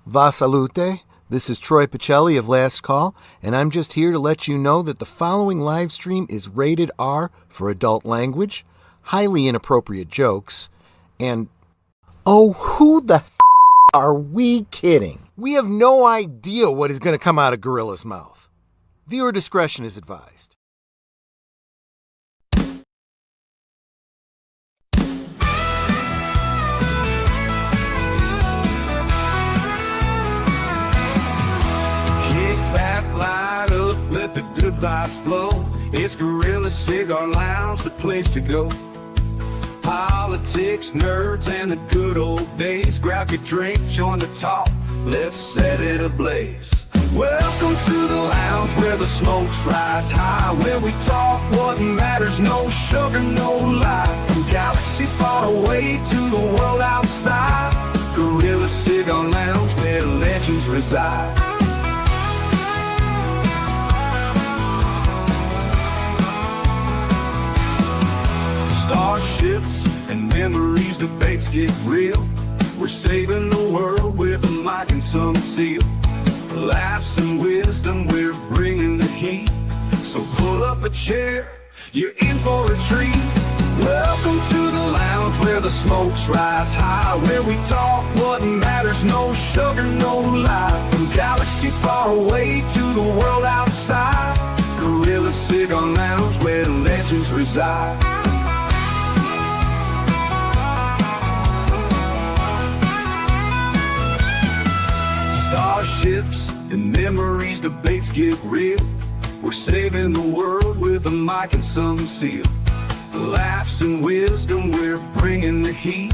Va salute. This is Troy Pacelli of Last Call, and I'm just here to let you know that the following live stream is rated R for adult language, highly inappropriate jokes, and oh, who the are we kidding? We have no idea what is going to come out of Gorilla's mouth. Viewer discretion is advised. Light up, let the good vibes flow. It's Gorilla Cigar Lounge, the place to go. Politics, nerds, and the good old days. Grab your drink, join the talk, let's set it ablaze. Welcome to the lounge where the smokes rise high, where we talk what matters, no sugar, no lie. From galaxy far away to the world outside, Gorilla Cigar Lounge where legends reside. Starships and memories, debates get real. We're saving the world with a mic and some seal. Laughs and wisdom, we're bringing the heat. So pull up a chair, you're in for a treat. Welcome to the lounge where the smokes rise high, where we talk what matters, no sugar, no lie. From galaxy far away to the world outside, Gorilla Cigar Lounge where legends reside. Starships and memories, debates get real. We're saving the world with a mic and some seal. Laughs and wisdom, we're bringing the heat.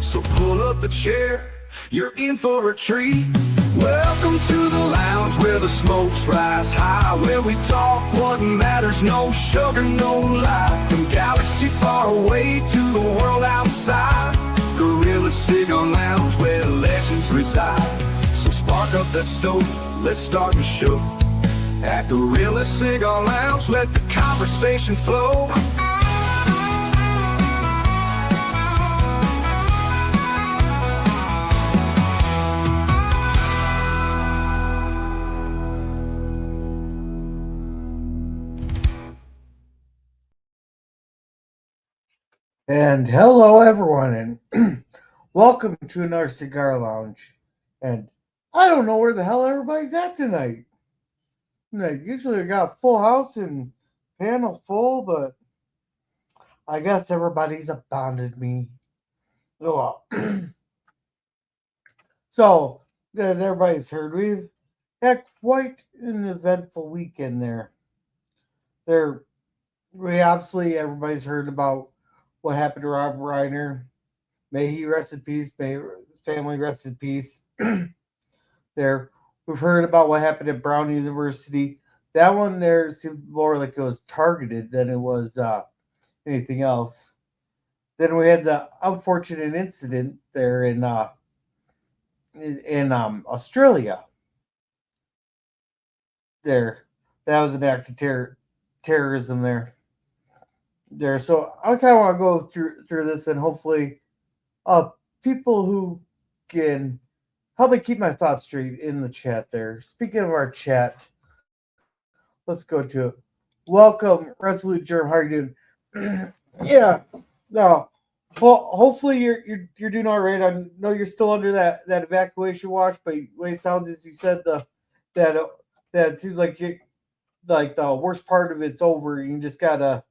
So pull up a chair, you're in for a treat. Welcome to the lounge where the smokes rise high, where we talk what matters, no sugar, no lie. From galaxy far away to the world outside, Gorilla Cigar Lounge where legends reside. So spark up that stove, let's start the show. At Gorilla Cigar Lounge, let the conversation flow. And hello, everyone, and welcome to another Cigar Lounge. And I don't know where the hell everybody's at tonight. Usually I got a full house and panel full, but I guess everybody's abandoned me. Oh, well. So, as everybody's heard, we've had quite an eventful weekend there. Obviously everybody's heard about what happened to Rob Reiner. May he rest in peace. May his family rest in peace. There, we've heard about what happened at Brown University. That one there seemed more like it was targeted than it was anything else. Then we had the unfortunate incident there in Australia. There, that was an act of terrorism there. So I kind of want to go through this, and hopefully, people who can help me keep my thoughts straight in the chat there. Speaking of our chat, let's go to it. Welcome, Resolute Germ. How are you doing? Yeah. No. Well, hopefully you're doing all right. I know you're still under that evacuation watch, but the way it sounds is you said that it seems like the worst part of it's over. You just gotta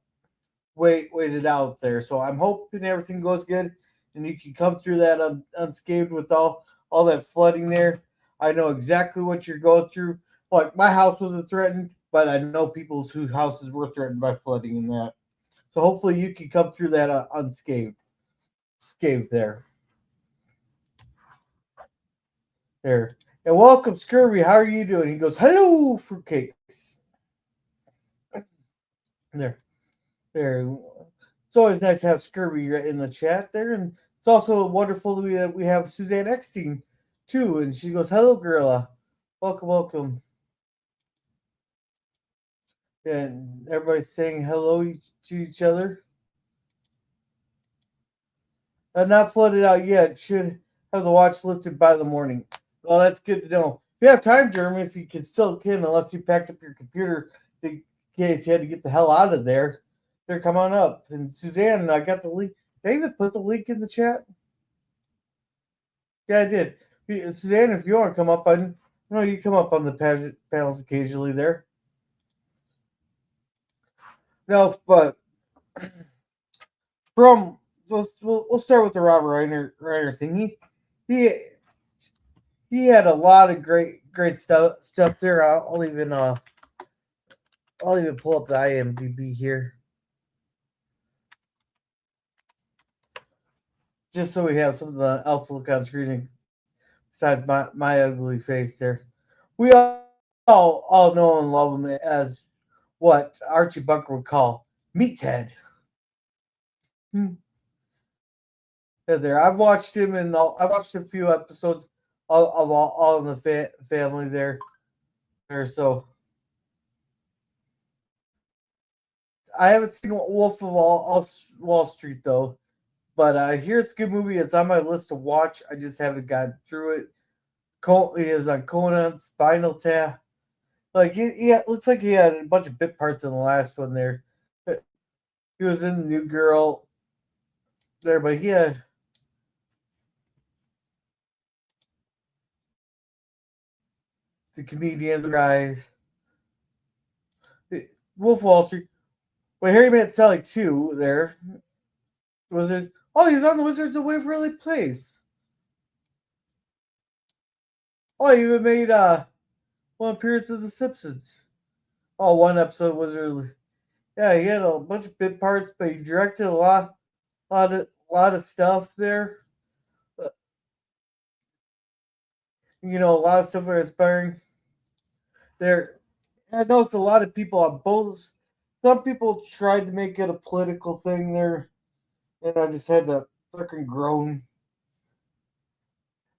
wait it out there. So I'm hoping everything goes good and you can come through that unscathed with all that flooding there. I know exactly what you're going through. Like, my house wasn't threatened, but I know people whose houses were threatened by flooding and that. So hopefully you can come through that unscathed. There. And welcome, Scurvy. How are you doing? He goes, hello, fruitcakes. There. It's always nice to have Scurvy in the chat there, and it's also wonderful that we have Suzanne Eckstein too, and she goes, hello, Gorilla. Welcome. And everybody's saying hello to each other. Not flooded out yet. Should have the watch lifted by the morning. Well, that's good to know. If you have time, Jeremy, if you can, unless you packed up your computer in case you had to get the hell out of there, there, come on up. And Suzanne, I got the link. Did I even put the link in the chat? Yeah, I did. Suzanne, if you want to come up, you come up on the panels occasionally there. No, but from we'll start with the Robert Reiner thing. He he had a lot of great stuff there. I'll even pull up the IMDb here, just so we have something else to look on screen besides my ugly face there. We all know and love him as what Archie Bunker would call Meathead. Yeah, there. I've watched him I watched a few episodes of all in the family there. So I haven't seen Wolf of Wall Street though, but I hear it's a good movie. It's on my list to watch. I just haven't gotten through it. He is on Conan, Spinal Tap. Like he looks like he had a bunch of bit parts in the last one there. He was in the New Girl there, but he had the Comedian Rise, Wolf of Wall Street. When Harry Met Sally 2 there, Wizards. Oh, he's on the Wizards of Waverly Place. Oh, he even made one appearance of The Simpsons. Oh, one episode was early. Yeah, he had a bunch of bit parts, but he directed a lot of stuff there. A lot of stuff are inspiring. There, I noticed a lot of people on both. Some people tried to make it a political thing there, and I just had to fucking groan.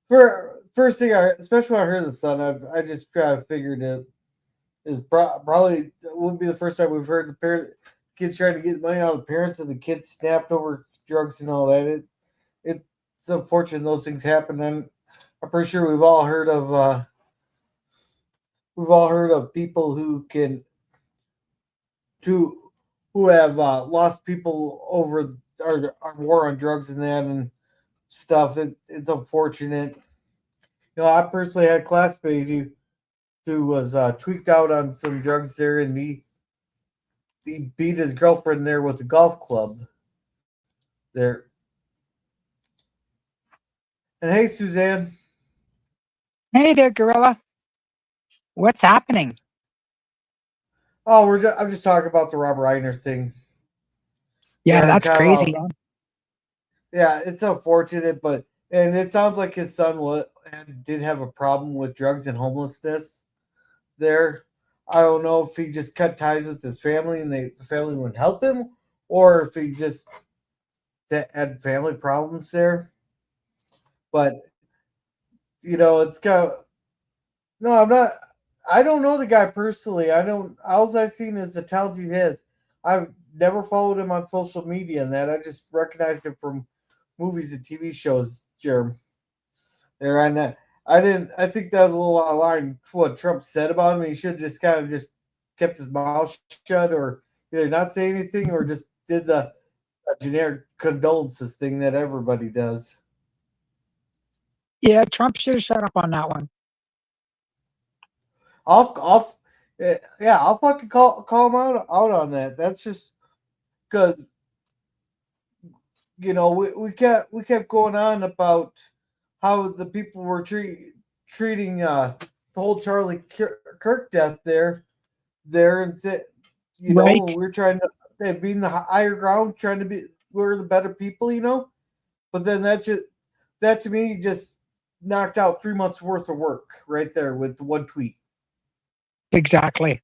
For first thing, especially when I heard the son, I just kind of figured it is probably wouldn't be the first time we've heard the kids trying to get money out of the parents, and the kids snapped over drugs and all that. It's unfortunate those things happen, and I'm pretty sure we've all heard of people who have lost people over our war on drugs and that and stuff. It's unfortunate. I personally had a classmate who was tweaked out on some drugs there, and he beat his girlfriend there with a golf club there. And hey, Suzanne. Hey there, Gorilla. What's happening? Oh, I'm just talking about the Rob Reiner thing. Yeah, that's crazy. Yeah, it's unfortunate, and it sounds like his son did have a problem with drugs and homelessness there. I don't know if he just cut ties with his family and the family wouldn't help him, or if he just had family problems there. But it's got no. I'm not. I don't know the guy personally. I don't. All I've seen is the talents he has. I've never followed him on social media and that. I just recognized him from movies and TV shows, Jerm. There, I didn't. I think that was a little out of line what Trump said about him. He should have just kind of just kept his mouth shut, or either not say anything, or just did the generic condolences thing that everybody does. Yeah, Trump should have shut up on that one. I'll fucking call him out on that. That's just because we kept going on about how the people were treating the whole Charlie Kirk death there, and said, Right. we're trying to be in the higher ground, trying to be we're the better people, but then that to me just knocked out 3 months worth of work right there with one tweet. Exactly.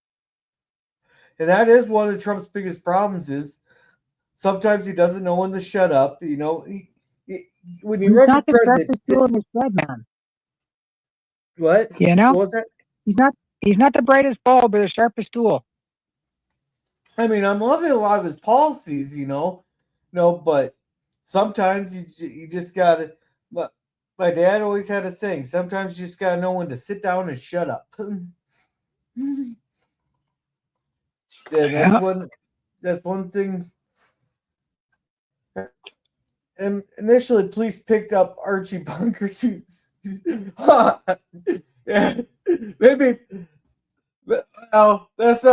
And that is one of Trump's biggest problems is sometimes he doesn't know when to shut up. When you run for president, Tool in his head, man. what? What was that? He's not the brightest bulb or the sharpest tool. I mean, I'm loving a lot of his policies, but sometimes you just gotta. But my dad always had a saying, sometimes you just gotta know when to sit down and shut up. And Yeah. that's one thing. And initially police picked up Archie Bunker juice. Yeah, maybe. Well, that's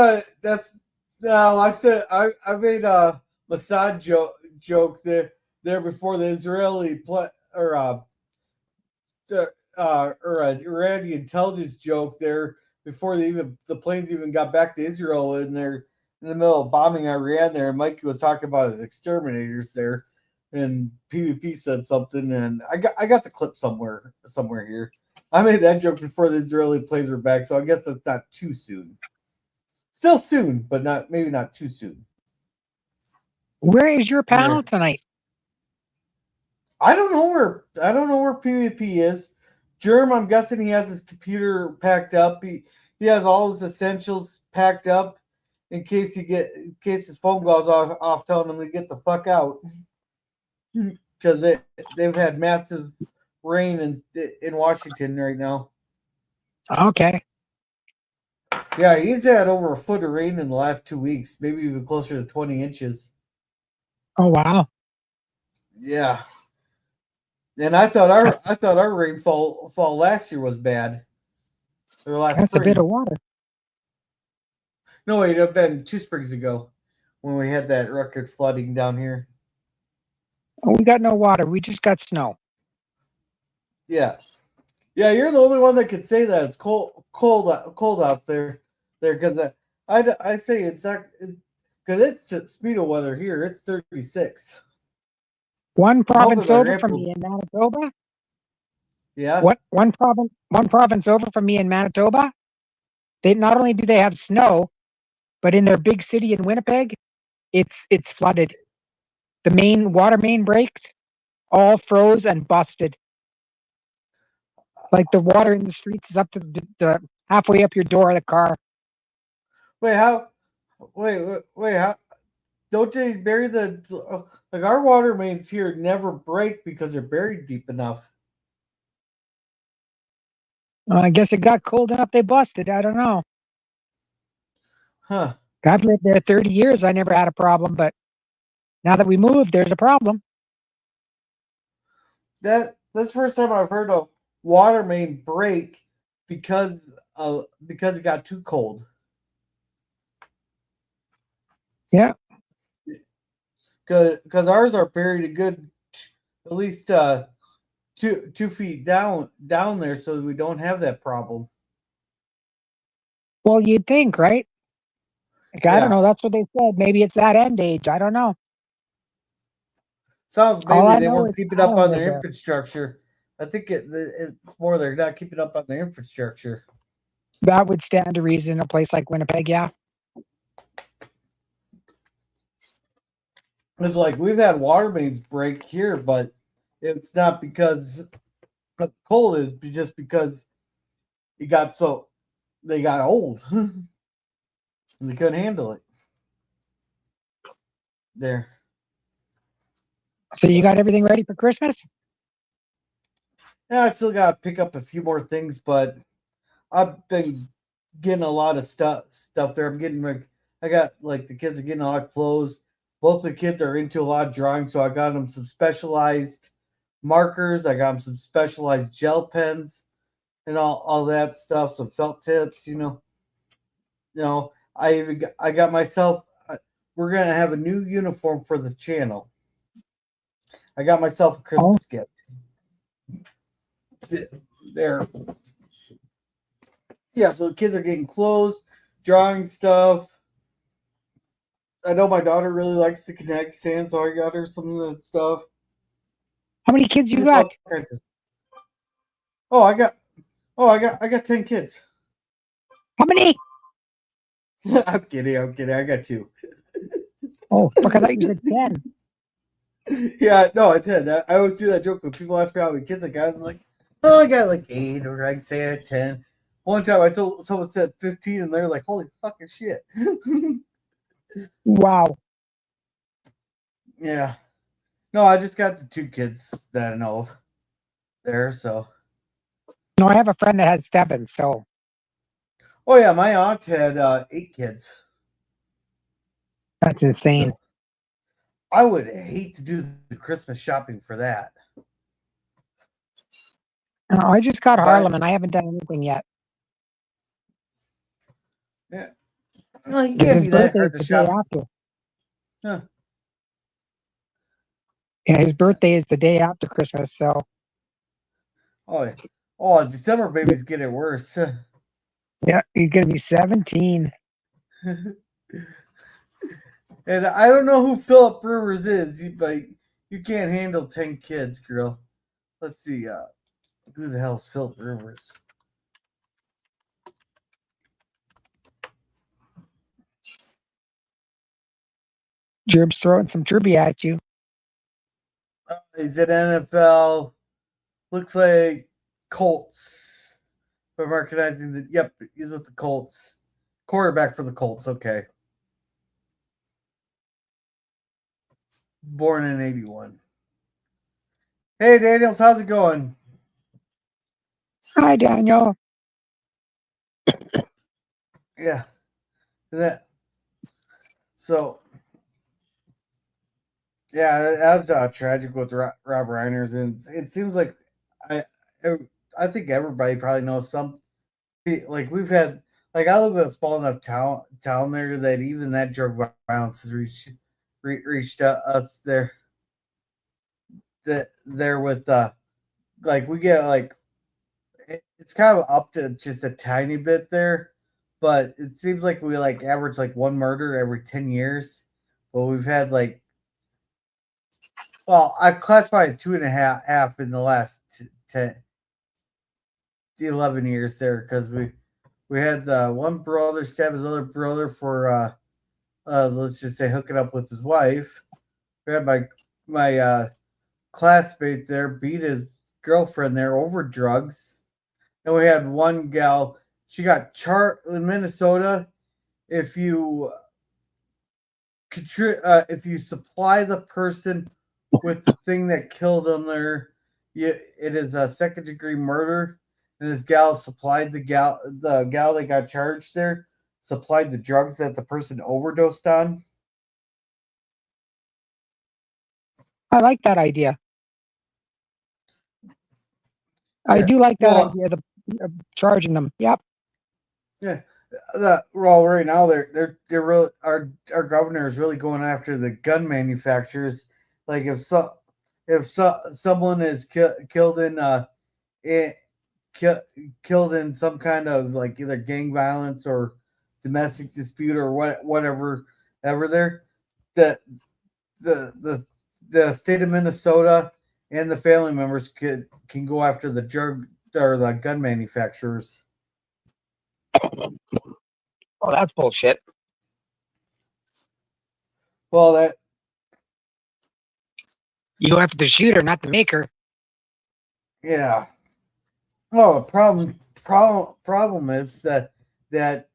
no. I made a Mossad joke there before the Israeli or a Iranian intelligence joke there before the planes even got back to Israel, and they're in the middle of bombing Iran there. And Mikey was talking about his exterminators there, and PvP said something, and I got the clip somewhere here. I made that joke before the Israeli planes were back, so I guess that's not too soon. Still soon, but maybe not too soon. Where is your panel There. tonight? I don't know where PvP is. Germ, I'm guessing he has his computer packed up. He has all his essentials packed up in case his phone goes off telling him to get the fuck out. Because they've had massive rain in Washington right now. Okay. Yeah, he's had over a foot of rain in the last 2 weeks, maybe even closer to 20 inches. Oh wow. Yeah. And I thought our rainfall last year was bad. Or last That's a bit spring. of water. No, it'd have been 2 springs ago when we had that record flooding down here. Oh, we got no water. We just got snow. Yeah, yeah. You're the only one that could say that it's cold out there. Because I say it's not because it's speedo weather here. It's 36. One I'm hoping province my over from grandpa. me in Manitoba. Yeah. What one province over from me in Manitoba? They not only do they have snow, but in their big city in Winnipeg, it's flooded. The main water main breaks, all froze and busted. Like the water in the streets is up to the halfway up your door of the car. Wait, how? Wait. How? Don't they bury like our water mains here never break because they're buried deep enough? I guess it got cold enough they busted. I don't know. Huh. I've lived there 30 years. I never had a problem, but now that we moved, there's a problem. That's the first time I've heard a water main break because it got too cold. Yeah. Because ours are buried a good at least 2 feet down there, so we don't have that problem. Well, you'd think, right? Like, I don't Yeah, know. That's what they said. Maybe it's that end age. I don't know. sounds All maybe I they know weren't is keeping up Alan on lived their there. infrastructure. I think it's more they're not keeping up on their infrastructure. That would stand to reason in a place like Winnipeg, yeah. It's like we've had water mains break here, but it's not because the cold is just because it got so they got old and they couldn't handle it. There. So you got everything ready for Christmas? Yeah, I still got to pick up a few more things, but I've been getting a lot of stuff there. I'm getting like I got like the kids are getting a lot of clothes. Both the kids are into a lot of drawing, so I got them some specialized markers. I got them some specialized gel pens and all that stuff. Some felt tips, I got myself. We're gonna have a new uniform for the channel. I got myself a Oh, Christmas gift. There, yeah. So the kids are getting clothes, drawing stuff. I know my daughter really likes to connect sand, so I got her some of that stuff. how many kids you Just got? all kinds of. Oh, I got 10 kids. How many? I'm kidding. I got two. Oh, fuck, I thought you said 10. Yeah, no, I did. I always do that joke when people ask me how many kids I got. I'm like, oh, I got like 8, or I'd say I had 10. One time I told someone said 15, and they're like, holy fucking shit. Wow. Yeah. No, I just got the 2 kids that I know of. there. So, No, I have a friend that has 7, so oh yeah, my aunt had 8 kids. that's insane. So I would hate to do the Christmas shopping for that. I just got But Harlem, and I haven't done anything yet yeah, well, you because can't his be that birthday is hard to the day shop. after. Huh. Yeah, his birthday is the day after Christmas, so Oh, yeah. Oh, December babies get it worse. yeah, he's gonna be 17. And I don't know who Philip Rivers is, but you can't handle 10 kids, girl. Let's see. Who the hell's Philip Rivers? Gerb's throwing some trivia at you. He's at NFL. Looks like Colts. But recognizing that, yep, he's with the Colts. Quarterback for the Colts, okay. Born in 81. Hey, Daniels, how's it going? Hi, Daniel. Yeah. That. So, yeah, that was tragic with Rob Reiners, and it seems like I, I think everybody probably knows some. Like we've had, like I live in a small enough town there that even that drug violence has reached us there. That there with like we get like it's kind of up to just a tiny bit there, but it seems like we like average like one murder every 10 years. But we've had like, well, I classify it 2.5 in the last 10, 11 years there because we had one brother stab his other brother for let's just say hooking up with his wife. We had my classmate there beat his girlfriend there over drugs. And we had one gal, she got charged in Minnesota. If you if you supply the person with the thing that killed them, it is a second degree murder. And this gal supplied the gal that got charged there supplied the drugs that the person overdosed on. I like that idea. I Yeah. do like that Well, idea of charging them. Yep. yeah. Well, right now they're really our governor is really going after the gun manufacturers. Like someone is killed in it, killed in some kind of like either gang violence or domestic dispute or whatever ever there, the the the the state of Minnesota and the family members can go after the drug or the gun manufacturers. Oh, that's bullshit. Well, that You go after the shooter, not the maker. yeah. Well, the problem is that that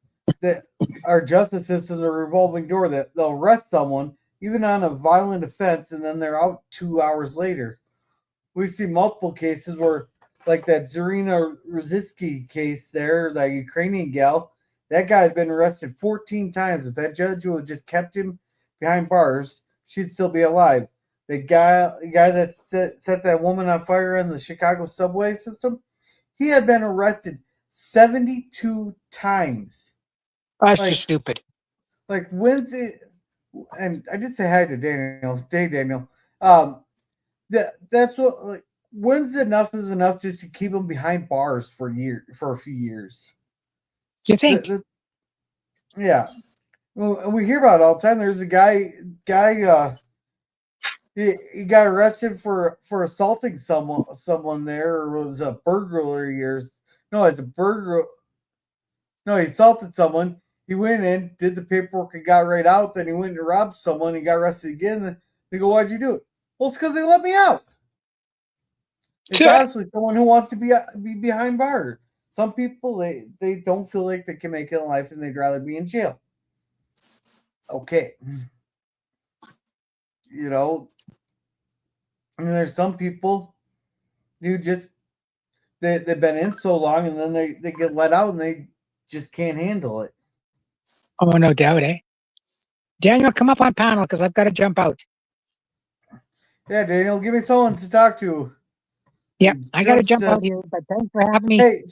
our justice system is a revolving door that they'll arrest someone even on a violent offense and then they're out 2 hours later. We've seen multiple cases where, like that Zarina Roziski case there, that Ukrainian gal, that guy had been arrested 14 times. If that judge would have just kept him behind bars, she'd still be alive. The guy that set that woman on fire in the Chicago subway system, he had been arrested 72 times. That's just Like, stupid. when's it? And I did say hi to Daniel. Hey, Daniel. Um, that's what like when's enough is enough just to keep them behind bars for a few years. You think? This, yeah. Well, we hear about it all the time. There's a guy he got arrested for assaulting someone there, or was a burglary or no, it's a burglar. No, he assaulted someone. He went in, did the paperwork, and got right out. Then he went and robbed someone. He got arrested again. And they go, "Why'd you do it?" Well, it's because they let me out. It's obviously someone who wants to be behind bars. Some people they don't feel like they can make it in life and they'd rather be in jail. Okay, you know, I mean, there's some people who just they've been in so long, and then they get let out, and they just can't handle it. Oh, no doubt, eh? Daniel, come up on panel because I've got to jump out. Yeah, Daniel, give me someone to talk to. Yeah, I got to Joe's jump out just here, but thanks for having me. hey,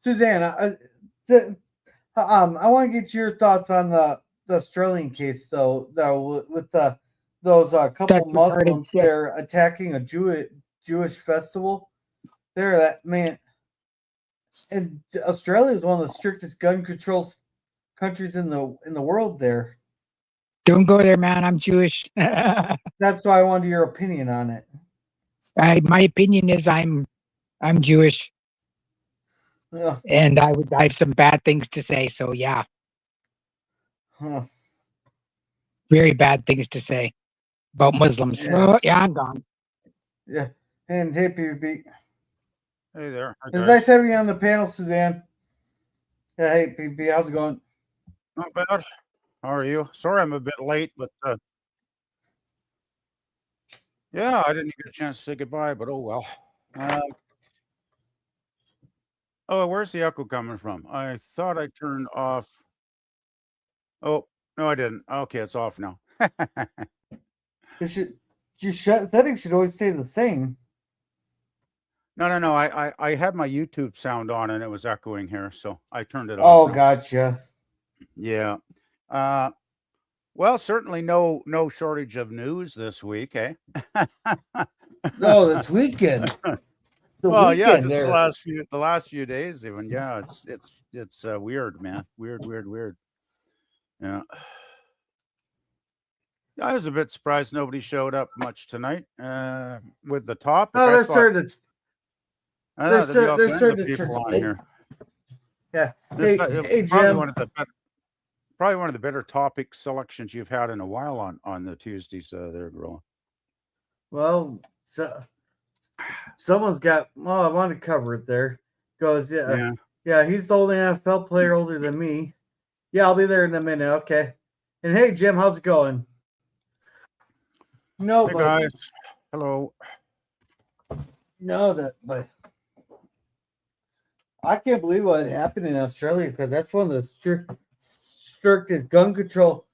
Suzanne. I want to get your thoughts on the Australian case, though, with those couple That's retarded Muslims shit. there attacking a Jewish festival. There, that man. And Australia is one of the strictest gun control countries in the world. There, Don't go there, man. I'm Jewish. that's why I wanted your opinion on it. My opinion is I'm Jewish, Ugh, and I have some bad things to say. So yeah, huh, very bad things to say about Muslims. yeah, Well, yeah, I'm gone. yeah. And hey, PvP. Hey there. Hi, It's guys. nice having you on the panel, Suzanne. Yeah, hey, PvP, how's it going? Not bad. How are you? Sorry I'm a bit late, but yeah, I didn't get a chance to say goodbye, but oh well. Oh, where's the echo coming from? I thought I turned off. Oh, no, I didn't. Okay, it's off now. It should your settings should always stay the same. No. I had my YouTube sound on and it was echoing here, so I turned it Oh, off now. gotcha. Yeah. Well, certainly no shortage of news this week, eh? No, this weekend. Well, yeah, Weekend just there. the last few days even. Yeah, it's weird, man. Weird. Yeah. I was a bit surprised nobody showed up much tonight with the topic. Oh, I they're thought starting to. I They're thought there'd be all they're kinds of starting to people on trickle. here. Yeah. This Hey, probably Jim. one of the probably one of the better topic selections you've had in a while on the Tuesdays there, Gorilla. Well, someone's got. Oh, I want to cover it there. Goes, Yeah. yeah. He's the only NFL player older than me. Yeah, I'll be there in a minute. Okay. And hey, Jim, how's it going? No, Hey but guys. Hello. no, but I can't believe what happened in Australia because that's one of the strictest gun control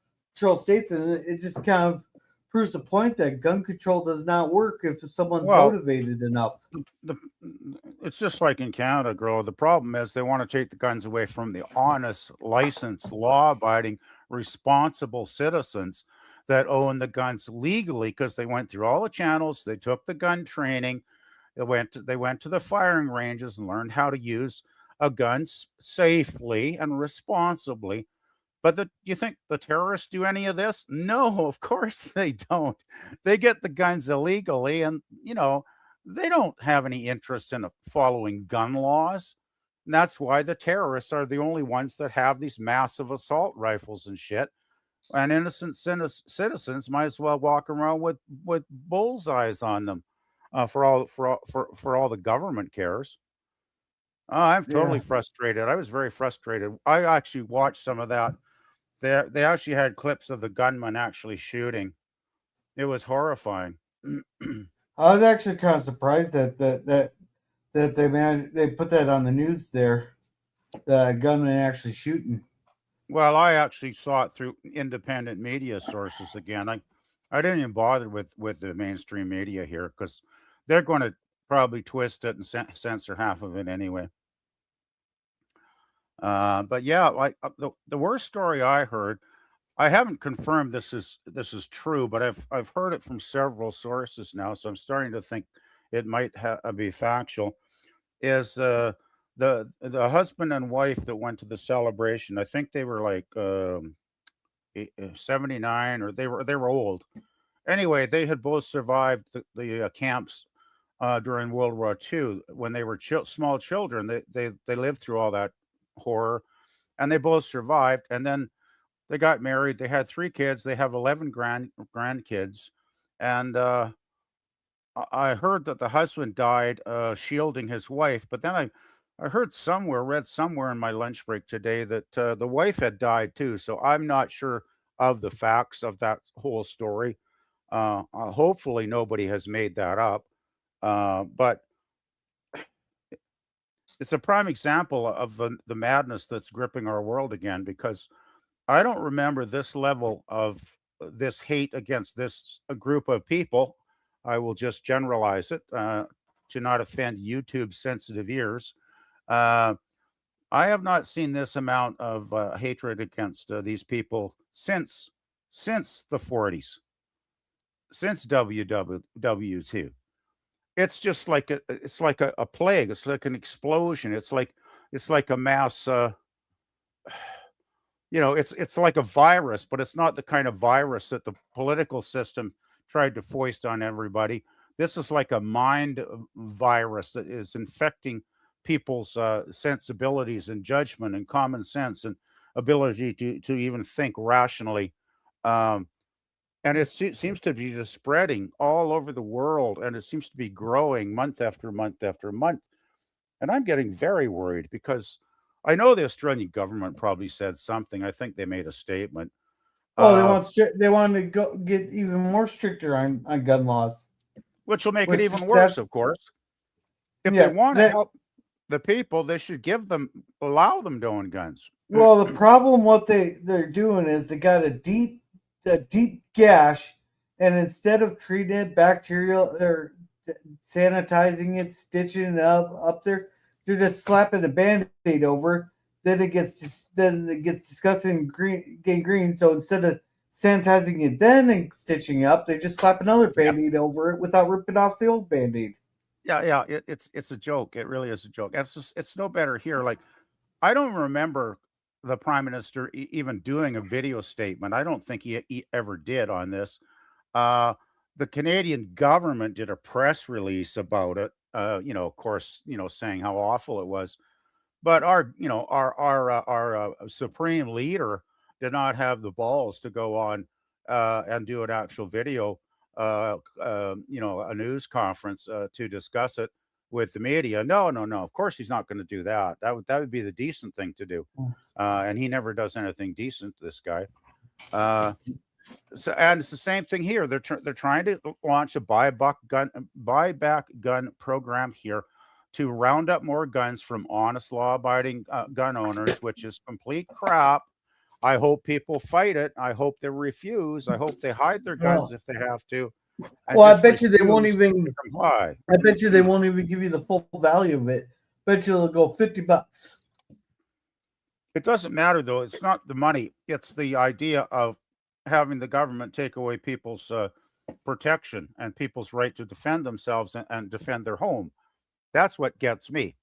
states, and it just kind of proves the point that gun control does not work if someone's Well, motivated enough. it's just like in Canada, Girl. The problem is they want to take the guns away from the honest, licensed, law-abiding, responsible citizens that own the guns legally because they went through all the channels. They took the gun training. They went to the firing ranges and learned how to use a gun safely and responsibly. But you think the terrorists do any of this? No, of course they don't. They get the guns illegally, and they don't have any interest in following gun laws. And that's why the terrorists are the only ones that have these massive assault rifles and shit. And innocent citizens might as well walk around with bullseyes on them for all the government cares. I'm totally Yeah. frustrated. I was very frustrated. I actually watched some of that. They actually had clips of the gunman actually shooting. It was horrifying. I was actually kind of surprised that they put that on the news there. The gunman actually shooting. Well, I actually saw it through independent media sources again. I didn't even bother with the mainstream media here because they're going to probably twist it and censor half of it anyway. But yeah, the worst story I heard, I haven't confirmed this is true, but I've heard it from several sources now, so I'm starting to think it might be factual. Is the husband and wife that went to the celebration? I think they were like 79, or they were old. Anyway, they had both survived the camps during World War II when they were small children. They lived through all that horror, and they both survived. And then they got married. They had 3 kids. They have 11 grandkids, and I heard that the husband died shielding his wife. But then I read somewhere in my lunch break today that the wife had died too. So I'm not sure of the facts of that whole story. Hopefully nobody has made that up. But it's a prime example of the madness that's gripping our world again, because I don't remember this level of this hate against this group of people. I will just generalize it to not offend YouTube sensitive ears. Uh, I have not seen this amount of hatred against these people since the 40s, since WW2. It's just like a plague. It's like an explosion. It's like a mass. It's like a virus, but it's not the kind of virus that the political system tried to foist on everybody. This is like a mind virus that is infecting people's sensibilities and judgment and common sense and ability to even think rationally. Um, and seems to be just spreading all over the world, and it seems to be growing month after month after month. And I'm getting very worried because I know the Australian government probably said something. I think they made a statement, Oh, they uh, want they want to go get even more stricter on gun laws. which will make it Which even worse, that's of course. If they yeah. want to That help the people, they should allow them to own guns. well, the problem what they're doing is they got a deep gash, and instead of treating it bacterial or sanitizing it, stitching it up there, they're just slapping a band-aid over it. Then it gets disgusting green. So instead of sanitizing it then and stitching it up, they just slap another Yeah, band-aid over it without ripping off the old band-aid. yeah. It's a joke. It really is a joke. It's no better here. Like, I don't remember the prime minister even doing a video statement. I don't think he ever did on this. Uh, the Canadian government did a press release about it. Of course, saying how awful it was. But our supreme leader did not have the balls to go on and do an actual video, a news conference to discuss it with the media. No, no, no. Of course, he's not going to do that. That would be the decent thing to do, and he never does anything decent. This guy. Uh, and it's the same thing here. They're trying to launch a buyback gun program here to round up more guns from honest law-abiding gun owners, which is complete crap. I hope people fight it. I hope they refuse. I hope they hide their guns Well, if they have to, and well, I just bet you they won't refuse to even. comply. I bet you they won't even give you the full value of it. Bet you they'll go $50. It doesn't matter though. It's not the money. It's the idea of having the government take away people's protection and people's right to defend themselves and defend their home. That's what gets me,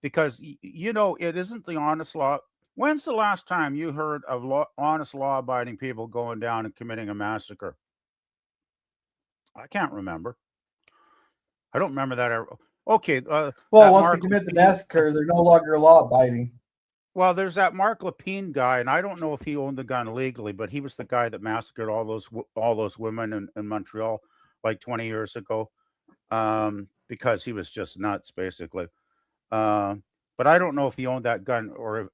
because it isn't the honest law. When's the last time you heard of honest law-abiding people going down and committing a massacre? I can't remember. I don't remember that ever. Okay, Well, that once they Mark commit the Lepine. massacre, they're no longer law abiding. Well, there's that Mark Lepine guy, and I don't know if he owned the gun legally, but he was the guy that massacred all those women in Montreal like 20 years ago, because he was just nuts, basically. Uh, but I don't know if he owned that gun or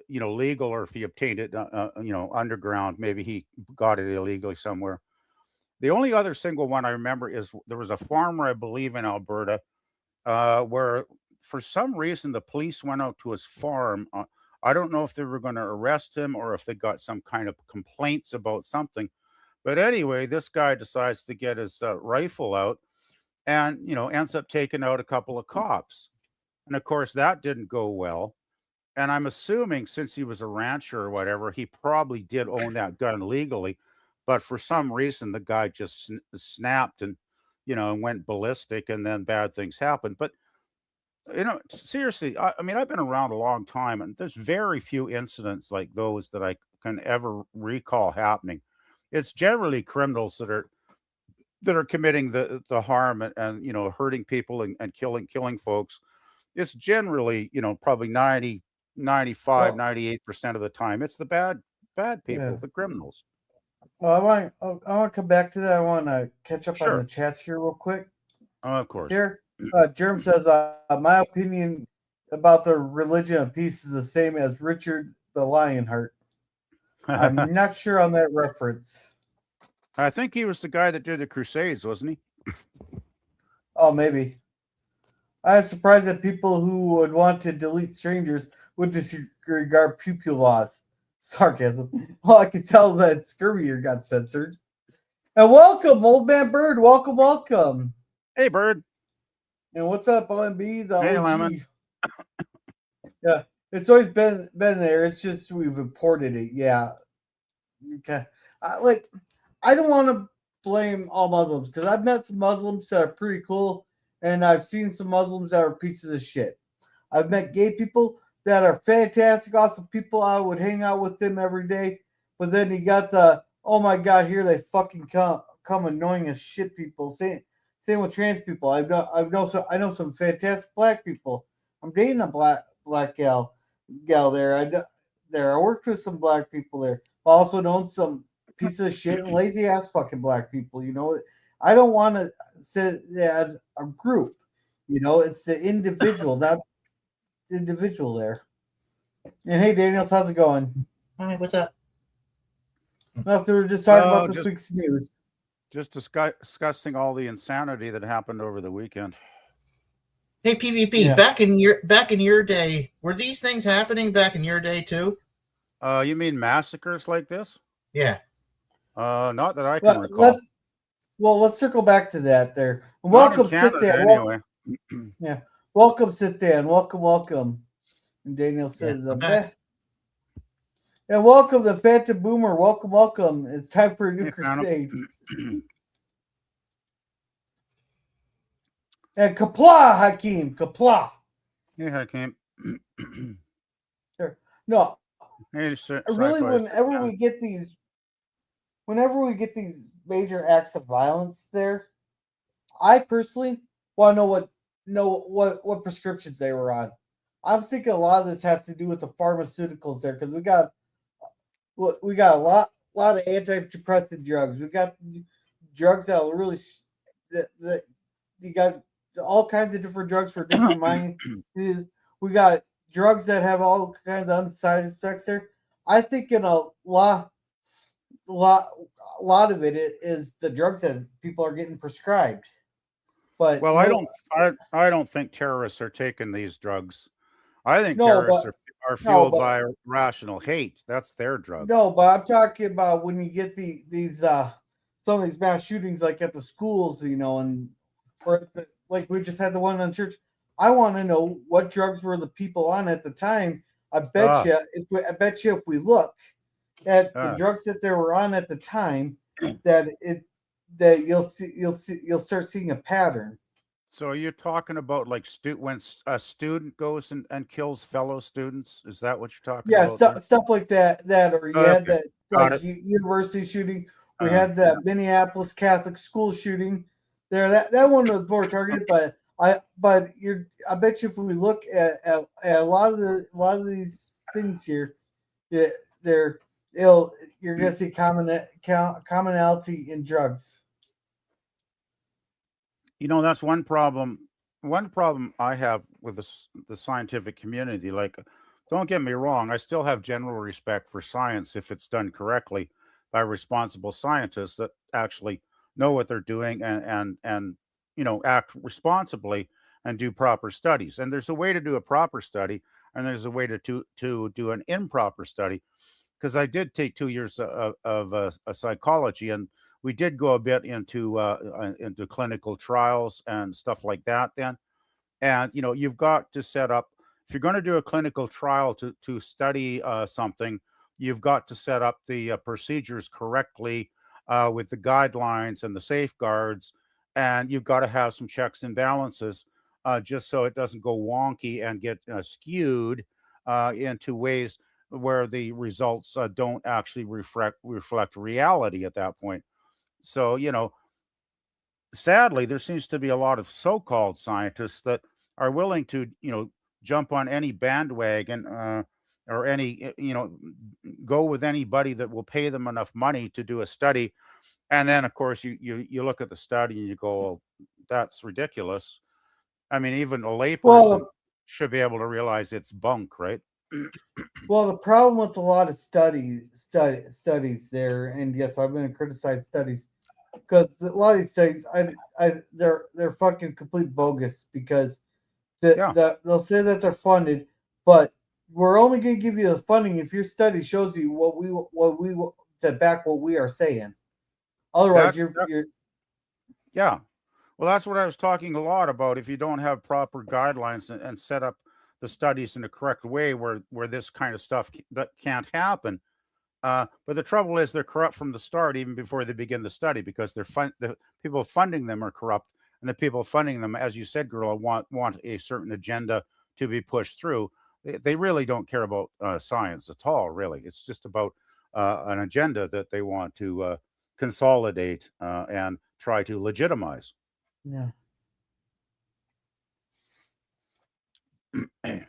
legal, or if he obtained it underground. Maybe he got it illegally somewhere. The only other single one I remember is there was a farmer, I believe, in Alberta, where for some reason the police went out to his farm. I don't know if they were going to arrest him or if they got some kind of complaints about something. But anyway, this guy decides to get his rifle out and, ends up taking out a couple of cops. And of course, that didn't go well. And I'm assuming since he was a rancher or whatever, he probably did own that gun legally. But for some reason, the guy just snapped and, and went ballistic, and then bad things happened. But seriously, I mean, I've been around a long time, and there's very few incidents like those that I can ever recall happening. It's generally criminals that are committing the harm and hurting people and killing folks. It's generally, probably 95, Well, 98% of the time. It's the bad people, yeah. the criminals. Well, I want to come back to that. I want to catch up on the Sure. chats here real quick. Of course. Here, Germ says, my opinion about the religion of peace is the same as Richard the Lionheart. I'm not sure on that reference. I think he was the guy that did the Crusades, wasn't he? Oh, maybe. I'm surprised that people who would want to delete strangers would disregard pupil laws. Sarcasm. Well, I can tell that Skirmier got censored. And welcome, old man Bird. Welcome, welcome. Hey, Bird. And what's up, OMB, the Hey, OG? Lemon. Yeah, it's always been there. It's just we've imported it. Yeah. Okay. I don't want to blame all Muslims because I've met some Muslims that are pretty cool, and I've seen some Muslims that are pieces of shit. I've met gay people that are fantastic, awesome people. I would hang out with them every day. But then you got the oh my god, here they fucking come annoying as shit people. Same with trans people. I know some fantastic black people. I'm dating a black gal there. I worked with some black people there. I also known some pieces of shit and lazy ass fucking black people. You know, I don't want to say it as a group. You know, it's the individual, not the individual there. And hey, Daniels, how's it going? Hi, what's up? Nothing. We're just talking about Oh, this week's news. Just discussing all the insanity that happened over the weekend. Hey, PvP, Yeah. back in your day, were these things happening back in your day too? You mean massacres like this? Yeah. Not that I can recall. Let's circle back to that there. Not in Welcome, sit Canada, there. anyway. Yeah. Welcome, sit down. Welcome. And Daniel says, I'm back. And welcome, the Phantom Boomer. Welcome. It's time for a new Hey, Phantom. crusade. And Kapla, Hakeem. Kapla. Hey, Hakeem. No, Hey, really, Sci-Fi. whenever we get these major acts of violence there, I personally want to know what prescriptions they were on. I'm thinking a lot of this has to do with the pharmaceuticals there because we got a lot of antidepressant drugs. We got drugs that will really that you got all kinds of different drugs for different minds. We got drugs that have all kinds of side effects there. I think in a lot of it is the drugs that people are getting prescribed. But Well, I don't think terrorists are taking these drugs. I think no, terrorists but are no, fueled but by rational hate. That's their drug. no, but I'm talking about when you get these some of these mass shootings like at the schools, you know, and or like we just had the one on church. I want to know what drugs were the people on at the time. I bet you if we look at the drugs that they were on at the time, that you'll start seeing a pattern. So you're talking about like when a student goes and kills fellow students? Is that what you're talking Yeah, about? There? stuff like that. Or you had that Got like university shooting. We Uh, had the Minneapolis Catholic school shooting. There, that one was more targeted, but I bet you if we look at a lot of these things here, you're gonna see commonality in drugs. You know, that's one problem. One problem I have with the scientific community, like, don't get me wrong, I still have general respect for science if it's done correctly by responsible scientists that actually know what they're doing and act responsibly and do proper studies. And there's a way to do a proper study, and there's a way to do an improper study. Because I did take 2 years of psychology, and we did go a bit into clinical trials and stuff like that. Then, and you've got to set up if you're going to do a clinical trial to study something, you've got to set up the procedures correctly with the guidelines and the safeguards, and you've got to have some checks and balances just so it doesn't go wonky and get skewed into ways where the results don't actually reflect reality at that point. So, sadly, there seems to be a lot of so-called scientists that are willing to, jump on any bandwagon or any, go with anybody that will pay them enough money to do a study. And then, of course, you look at the study and you go, well, that's ridiculous. I mean, even a layperson should be able to realize it's bunk, right? Well, the problem with a lot of studies there, and yes, I'm going to criticize studies because a lot of these studies, they're fucking complete bogus because Yeah, that they'll say that they're funded, but we're only going to give you the funding if your study shows you what we to back what we are saying. Otherwise, that, you're yeah. Well, that's what I was talking a lot about. If you don't have proper guidelines and set up the studies in the correct way, where this kind of stuff that can't happen. But the trouble is they're corrupt from the start, even before they begin the study, because the people funding them are corrupt, and the people funding them, as you said, girl, want a certain agenda to be pushed through. They really don't care about science at all. Really, it's just about an agenda that they want to consolidate and try to legitimize. yeah.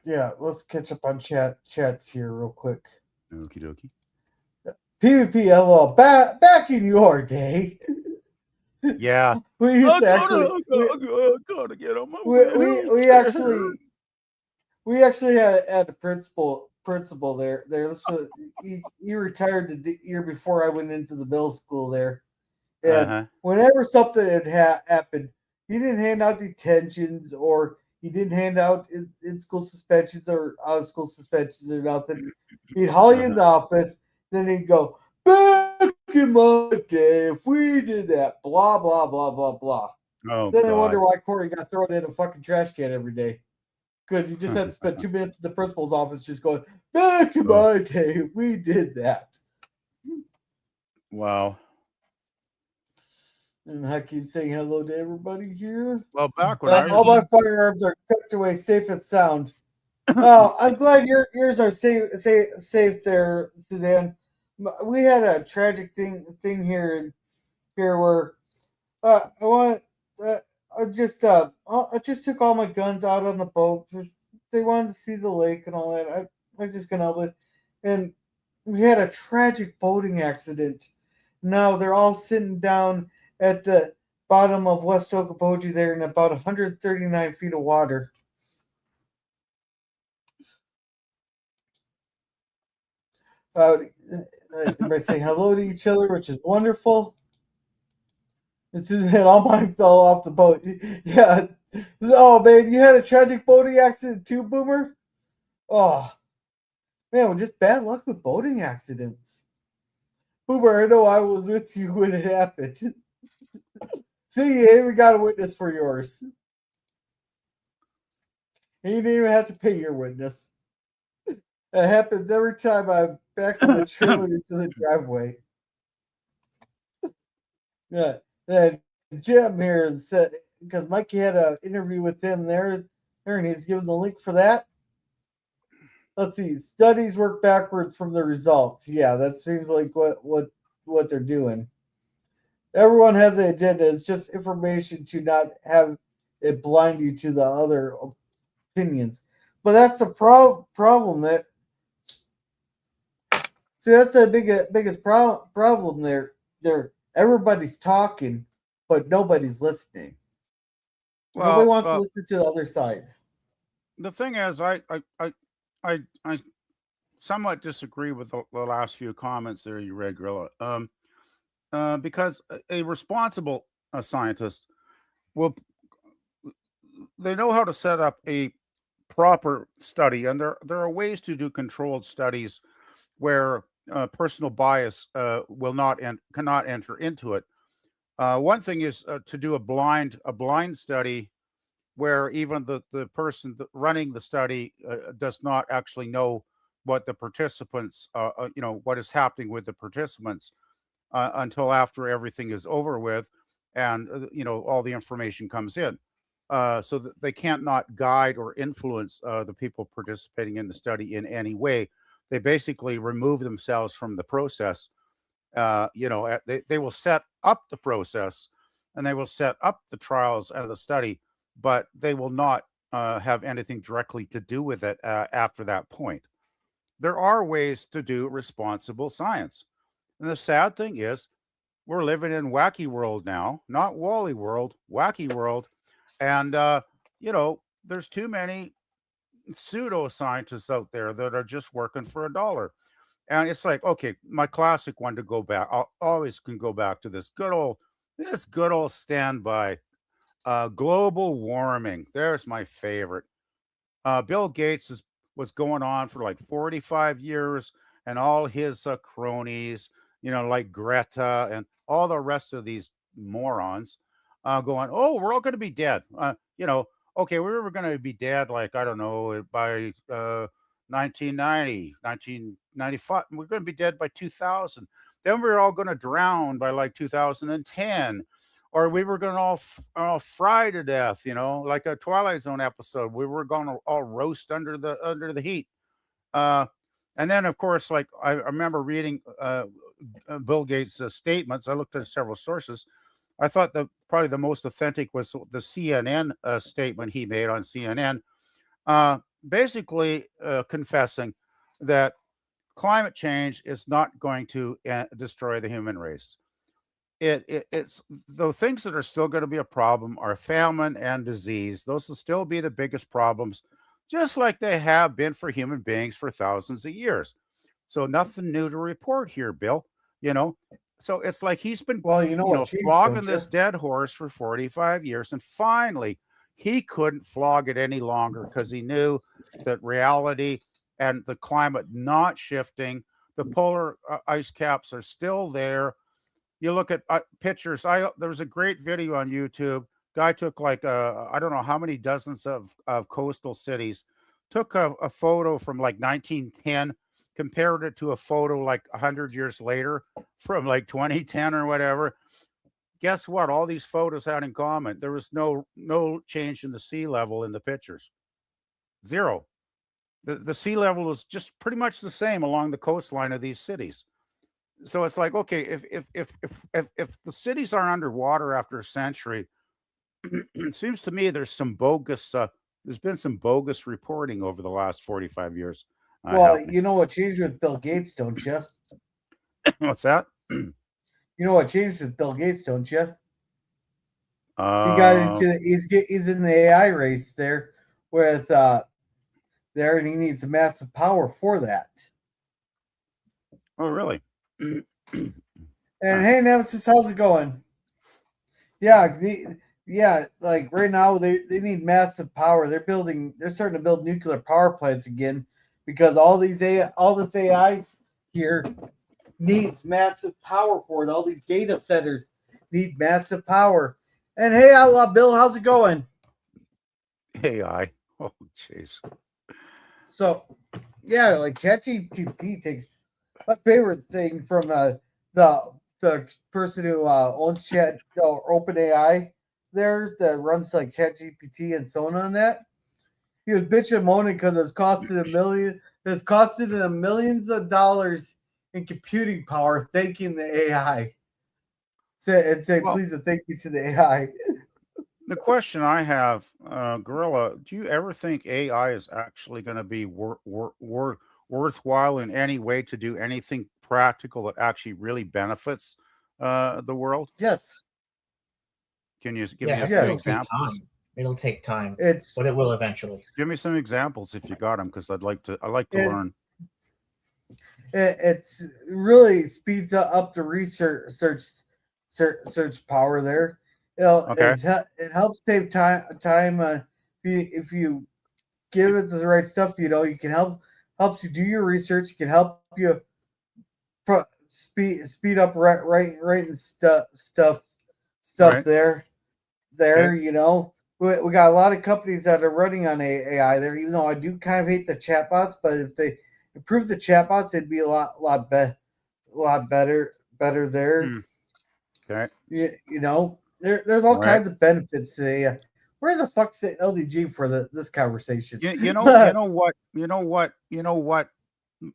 Yeah, let's catch up on chats here real quick. Okie dokie. PvP LOL back in your day. Yeah. We used to actually gotta get on my we actually had a principal there. This was, he retired the year before I went into the middle school there. And Uh-huh. whenever something had happened, he didn't hand out detentions or he didn't hand out in school suspensions or out of school suspensions or nothing. He'd haul you in the office, then he'd go, back in my day, if we did that, blah, blah, blah, blah, blah. Oh Then I wonder God. why Corey got thrown in a fucking trash can every day. Because he just had to spend 2 minutes in the principal's office just going, back in Oh. my day, if we did that. Wow. And I keep saying hello to everybody here. Well, back when I All was my firearms are tucked away safe and sound. Oh, I'm glad yours are safe there, Suzanne. We had a tragic thing here where I want I just took all my guns out on the boat. They wanted to see the lake and all that. I just couldn't help it, and we had a tragic boating accident. Now they're all sitting down at the bottom of West Okoboji there in about 139 feet of water. Everybody saying hello to each other, which is wonderful. And all mine fell off the boat. Yeah. Oh, man, you had a tragic boating accident too, Boomer? Oh, man, well, just bad luck with boating accidents. Boomer, I know I was with you when it happened. See, you we got a witness for yours. And you didn't even have to pay your witness. That happens every time I'm backing the trailer into the driveway. Yeah. And Jim here said, because Mikey had an interview with him there, and he's given the link for that. Let's see. Studies work backwards from the results. Yeah, that seems like what they're doing. Everyone has an agenda. It's just information to not have it blind you to the other opinions. But that's the problem. That's the biggest problem there. Everybody's talking, but nobody's listening. Nobody wants to listen to the other side. The thing is, I somewhat disagree with the last few comments there you read, Gorilla. Because a responsible scientist they know how to set up a proper study, and there are ways to do controlled studies where personal bias will not and cannot enter into it. One thing is to do a blind study where even the person running the study does not actually know what the participants, what is happening with the participants until after everything is over with, and all the information comes in. So that they can't not guide or influence the people participating in the study in any way. They basically remove themselves from the process. They will set up the process and they will set up the trials and the study, but they will not have anything directly to do with it after that point. There are ways to do responsible science. And the sad thing is, we're living in wacky world now, not Wally world, wacky world. And, there's too many pseudoscientists out there that are just working for a dollar. And it's like, okay, my classic one to go back, I always can go back to this good old standby, global warming. There's my favorite. Bill Gates was going on for like 45 years, and all his cronies, like Greta and all the rest of these morons, going, "Oh, we're all going to be dead." Okay, we were going to be dead, like, I don't know, by 1990, 1995. We're going to be dead by 2000. Then we're all going to drown by like 2010, or we were going to all fry to death, like a Twilight Zone episode. We were going to all roast under the heat. And then, of course, like I remember reading Bill Gates' statements. I looked at several sources. I thought that probably the most authentic was the CNN statement he made on CNN, basically confessing that climate change is not going to destroy the human race. It's the things that are still going to be a problem are famine and disease. Those will still be the biggest problems, just like they have been for human beings for thousands of years. So nothing new to report here, Bill. So it's like he's been, Well, you know what changed, flogging don't this you? dead horse for 45 years, and finally he couldn't flog it any longer because he knew that reality and the climate not shifting, the polar ice caps are still there. You look at pictures. There was a great video on YouTube. Guy took like I don't know how many dozens of coastal cities, took a photo from like 1910, compared it to a photo like 100 years later from like 2010 or whatever. Guess what? All these photos had in common. There was no change in the sea level in the pictures. Zero. The sea level was just pretty much the same along the coastline of these cities. So it's like, okay, if the cities aren't underwater after a century, it seems to me there's been some bogus reporting over the last 45 years Well, happening. you know what changed with Bill Gates, don't you? What's that? You know what changed with Bill Gates, don't you? He got Uh, into he's in the AI race there with there, and he needs massive power for that. oh, really? And hey, Nemesis, how's it going? Yeah, like right now they need massive power. They're starting to build nuclear power plants again because all this AI here needs massive power for it. All these data centers need massive power. And hey, Outlaw Bill, how's it going? AI. Oh, jeez. So, yeah, like ChatGPT takes my favorite thing from the person who owns Chat OpenAI there that runs like ChatGPT and so on that. He was bitching and moaning because it's costing them millions of dollars in computing power, thanking the AI. Say Well, please and thank you to the AI. the question I have, Gorilla, do you ever think AI is actually going to be worthwhile in any way to do anything practical that actually really benefits the world? Yes, Can you give Yeah, me I a think few it'll take examples? time. It'll take time, it's but it will eventually. Give me some examples if you got them, because I like to it, learn. it's really speeds up the search power there. Okay. It helps save time. If you give it the right stuff, you can helps you do your research. It can help you speed up writing stuff Right. there. Okay. We got a lot of companies that are running on AI there. Even though I do kind of hate the chatbots, but if they improve the chatbots, it'd be a lot better there. Hmm. Okay. There's all Right. kinds of benefits to the. Where the fuck's the LDG for this conversation? You know what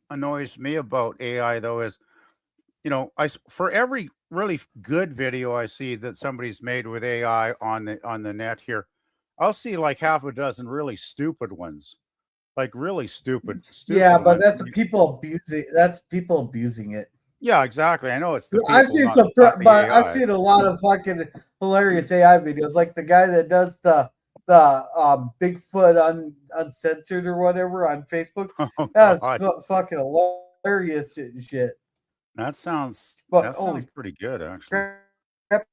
annoys me about AI though is, for every really good video I see that somebody's made with AI on the net here, I'll see like half a dozen really stupid ones, like really Yeah, stupid but ones. that's people abusing. That's people abusing it. Yeah, exactly. I know it's the I've people, seen not the but I've AI. seen a lot of fucking hilarious AI videos, like the guy that does the Bigfoot uncensored or whatever on Facebook. Oh That's God, fucking hilarious and shit. that sounds But holy pretty good actually. crap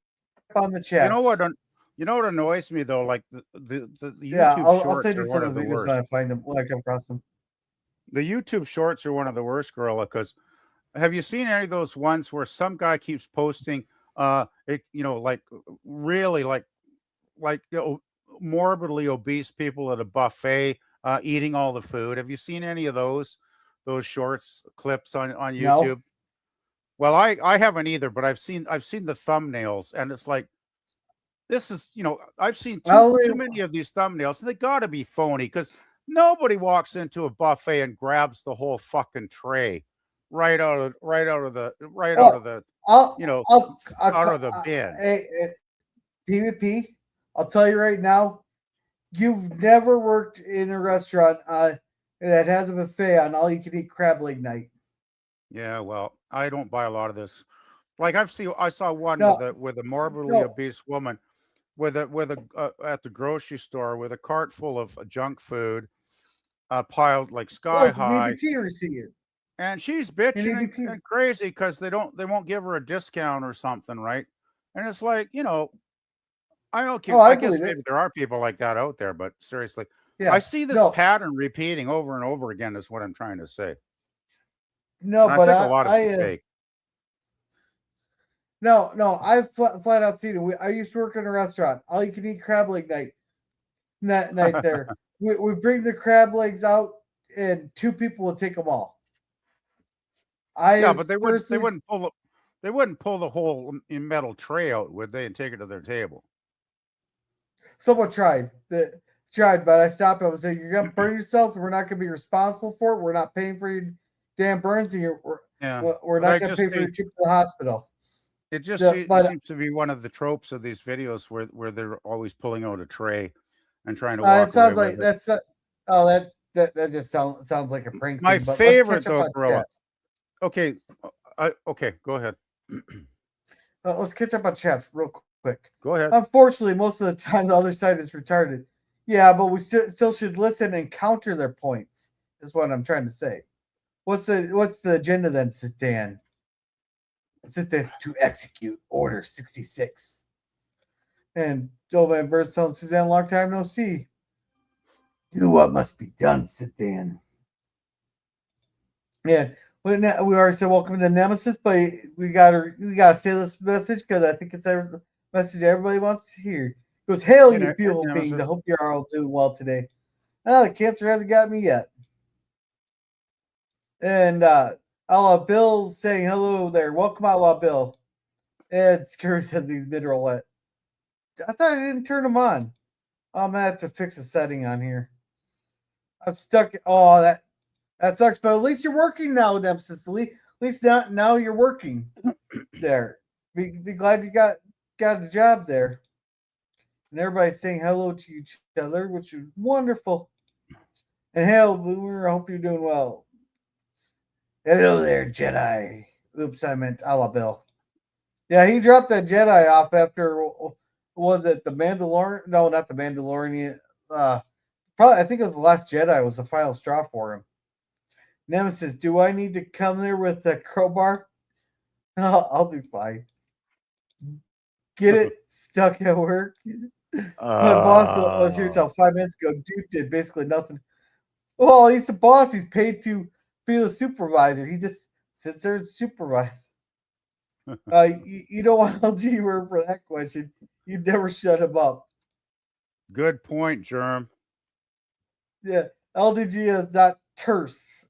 on the You know what? chats. You know what annoys me though? Like the Yeah, YouTube I'll shorts send you are one some of of the the videos when worst. I find them, when I come across them. The YouTube shorts are one of the worst, Gorilla, because have you seen any of those ones where some guy keeps posting, like really morbidly obese people at a buffet eating all the food? Have you seen any of those shorts clips on No, YouTube? Well, I haven't either, but I've seen the thumbnails, and it's like this is I've seen I too only too many of these thumbnails, and they got to be phony because nobody walks into a buffet and grabs the whole fucking tray right out of well, the I'll you know I'll, out of the bin. hey, PvP. I'll tell you right now, you've never worked in a restaurant that has a buffet on all you can eat crab leg night. Yeah, well, I don't buy a lot of this. Like I saw one No, with a morbidly no, obese woman with a at the grocery store with a cart full of junk food piled like sky look, you need the high, tea receipt. and she's You bitching need the and, tea. and crazy because they won't give her a discount or something, right? And it's like, I don't Oh, care. I I guess believe it. maybe there are people like that out there, but seriously, I Yeah, see this no, pattern repeating over and over again, is what I'm trying to say. no, And I but think a lot of it's fake. no, I've flat out seen it. I used to work in a restaurant. All you can eat crab leg night there. We bring the crab legs out, and two people will take them all. Yeah, I but they wouldn't they personally wouldn't pull the they wouldn't pull the whole metal tray out, would they, and take it to their table? someone tried, but I stopped. I was saying, you're gonna burn yourself, and we're not gonna be responsible for it. We're not paying for your damn burns, and Yeah, we're but not I gonna just pay for see your trip to the hospital. it just The, but seems to be one of the tropes of these videos where they're always pulling out a tray and trying to walk it away sounds with like it. that's oh that just sounds like a prank My thing. But let's catch favorite up though, on Gorilla. chat. Okay, okay, go ahead. Let's catch up on chats real quick. Go ahead. Unfortunately, most of the time the other side is retarded. Yeah, but we still should listen and counter their points. Is what I'm trying to say. What's the agenda then, Dan? Sit this to execute Order 66. And Joe Van Burst telling Suzanne, long time no see. Do what must be done, sit Dan. Yeah, we already said welcome to the Nemesis, but we gotta say this message because I think it's the message everybody wants to hear. It goes, hail you Hey, beautiful beings. I Nemesis. hope you're all doing well today. The cancer hasn't got me yet. And Outlaw Bill saying hello there. Welcome, Outlaw Bill. And Scary says he's mid roulette. I thought I didn't turn them on. I'm gonna have to fix a setting on here. I'm stuck. Oh, that sucks. But at least you're working now, Nemesis. At least now you're working there. Be glad you got a job there. And everybody's saying hello to each other, which is wonderful. And hail, Boomer. I hope you're doing well. Hello there, Jedi. Oops, I meant a la Bill. Yeah, he dropped that Jedi off after, was it the Mandalorian? No, not the Mandalorian. Probably, I think it was the Last Jedi was the final straw for him. Nemesis, do I need to come there with a crowbar? I'll be fine. Get it? Stuck at work? My boss was here till 5 minutes ago. Dude did basically nothing. Well, he's the boss. He's paid to be the supervisor. He just sits there and supervises. You don't want LG word for that question. You'd never shut him up. Good point, Germ. Yeah, LDG is not terse.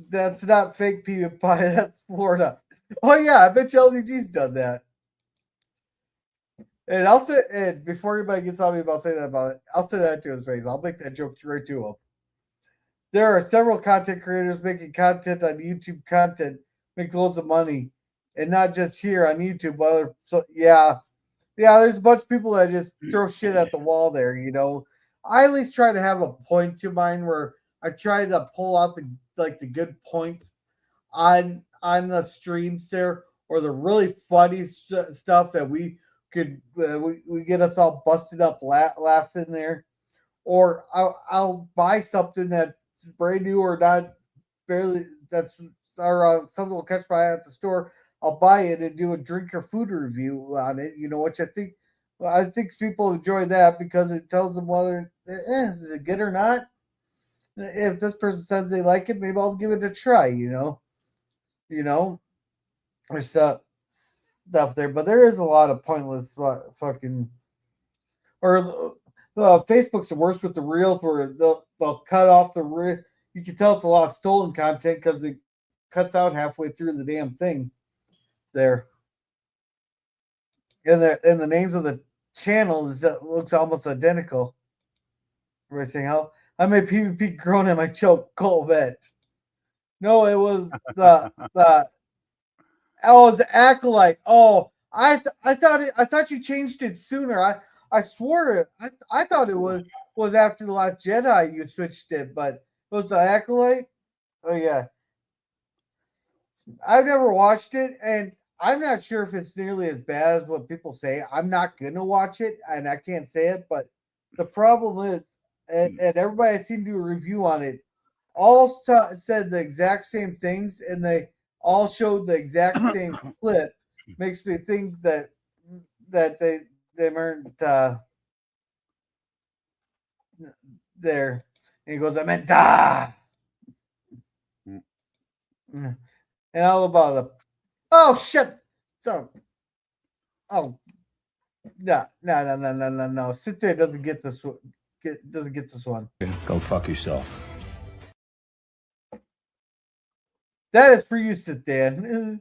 That's not fake PewDiePie. That's Florida. Oh yeah, I bet you LDG's done that. And I'll say, and before anybody gets on me about saying that about it, I'll say that to his face. I'll make that joke right to him. There are several content creators making content on YouTube content, make loads of money, and not just here on YouTube. But yeah, there's a bunch of people that just throw shit at the wall there. I at least try to have a point to mine where I try to pull out the good points on the streams there, or the really funny stuff that we could we get us all busted up laughing there, or I'll buy something that's brand new or not barely that's or something will catch my eye at the store, I'll buy it and do a drink or food review on it. Which I think people enjoy that because it tells them whether is it good or not. If this person says they like it, maybe I'll give it a try. You know, or stuff there, but there is a lot of pointless fucking or Facebook's the worst with the reels where they'll cut off the reel. You can tell it's a lot of stolen content because it cuts out halfway through the damn thing there, and the names of the channels looks almost identical. Everybody saying how I made PvP grown in my choke Corvette. No, it was the acolyte. Oh, I thought you changed it sooner. I swore it. I thought it was after the Last Jedi you switched it, but it was the acolyte. Oh yeah, I've never watched it, and I'm not sure if it's nearly as bad as what people say. I'm not gonna watch it, and I can't say it, but the problem is, and everybody I've seen do a review on it, all said the exact same things, and they all showed the exact same clip. Makes me think that they weren't there. And he goes, I meant da. And all about the oh shit. So no. Sit there doesn't get this one. Doesn't get this one. Go fuck yourself. That is for you, Sit Dan.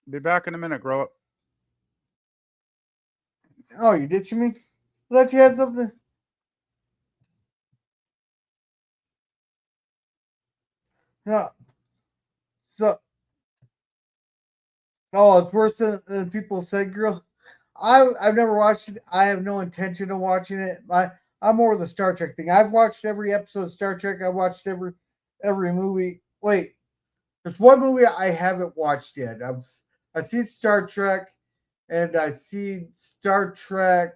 Be back in a minute, grow up. Oh, you ditching me? I thought you had something. No. So, it's worse than people said, girl. I've never watched it. I have no intention of watching it. I'm more of the Star Trek thing. I've watched every episode of Star Trek. I've watched every movie. Wait, there's one movie I haven't watched yet. I've seen Star Trek, and I see Star Trek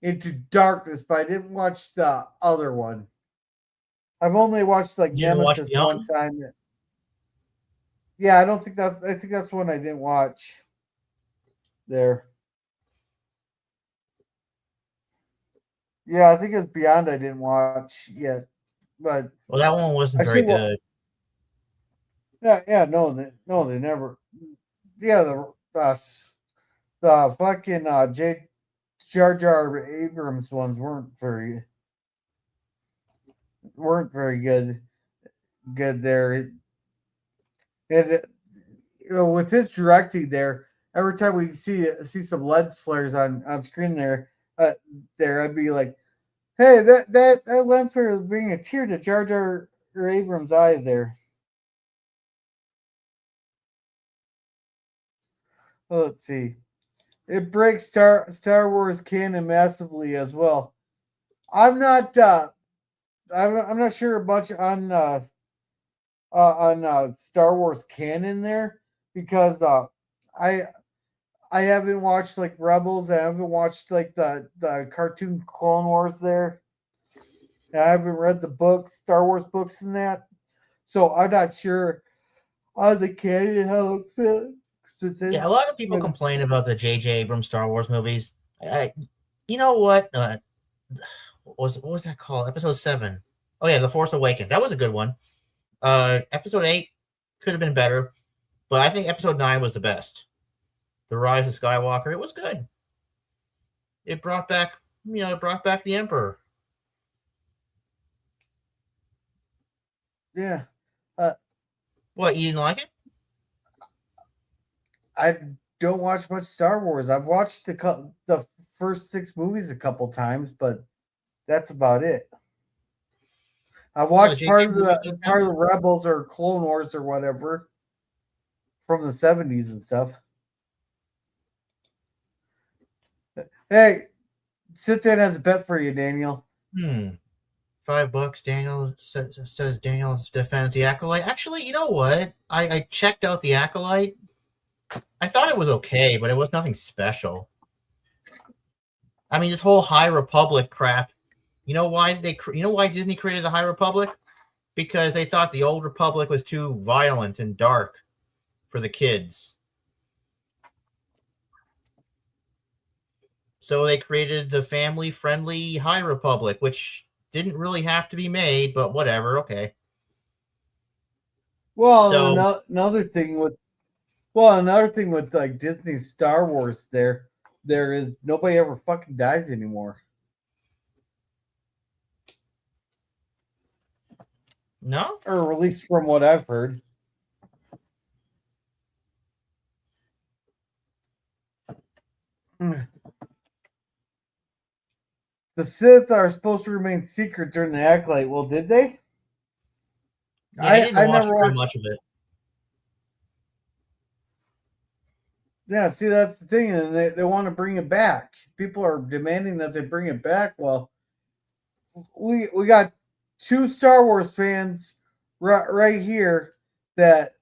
Into Darkness, but I didn't watch the other one. I've only watched like Nemesis one time. Yeah, I think that's one I didn't watch. There. Yeah, I think it's Beyond I didn't watch yet. But well, that one wasn't very good. Yeah, no, they never. Yeah, the fucking Jar Jar Abrams ones weren't very good there. And with his directing there, every time we see some lens flares on screen there, I'd be like, hey, that lens flare is bringing a tear to Jar Jar Abrams' eye there. Well, let's see. It breaks Star Wars canon massively as well. I'm not sure much on Star Wars canon there because I haven't watched like Rebels. I haven't watched like the cartoon Clone Wars there. I haven't read the books, Star Wars books, and that. So I'm not sure on the canon how it fits. Yeah, a lot of people complain about the J.J. Abrams Star Wars movies. You know what? What was that called? Episode 7. Oh yeah, The Force Awakens. That was a good one. Episode 8 could have been better, but I think Episode 9 was the best. The Rise of Skywalker. It was good. It brought back the Emperor. Yeah. What, you didn't like it? I don't watch much Star Wars. I've watched the first 6 movies a couple times, but that's about it. I've watched part of the Rebels or Clone Wars or whatever from the 70s and stuff. Hey, Sit there has a bet for you, Daniel. $5, Daniel says Daniel defends the Acolyte. Actually, you know what? I checked out the Acolyte. I thought it was okay, but it was nothing special. I mean, this whole High Republic crap. You know why Disney created the High Republic? because they thought the Old Republic was too violent and dark for the kids. So they created the family-friendly High Republic, which didn't really have to be made, but whatever, okay. Well, So another thing with like Disney Star Wars, there is nobody ever fucking dies anymore. no, Or at least from what I've heard. The Sith are supposed to remain secret during the Acolyte. Well, did they? yeah, I didn't watch never very watched much of it. Yeah, see, that's the thing, and they want to bring it back. People are demanding that they bring it back. Well, we got two Star Wars fans right here that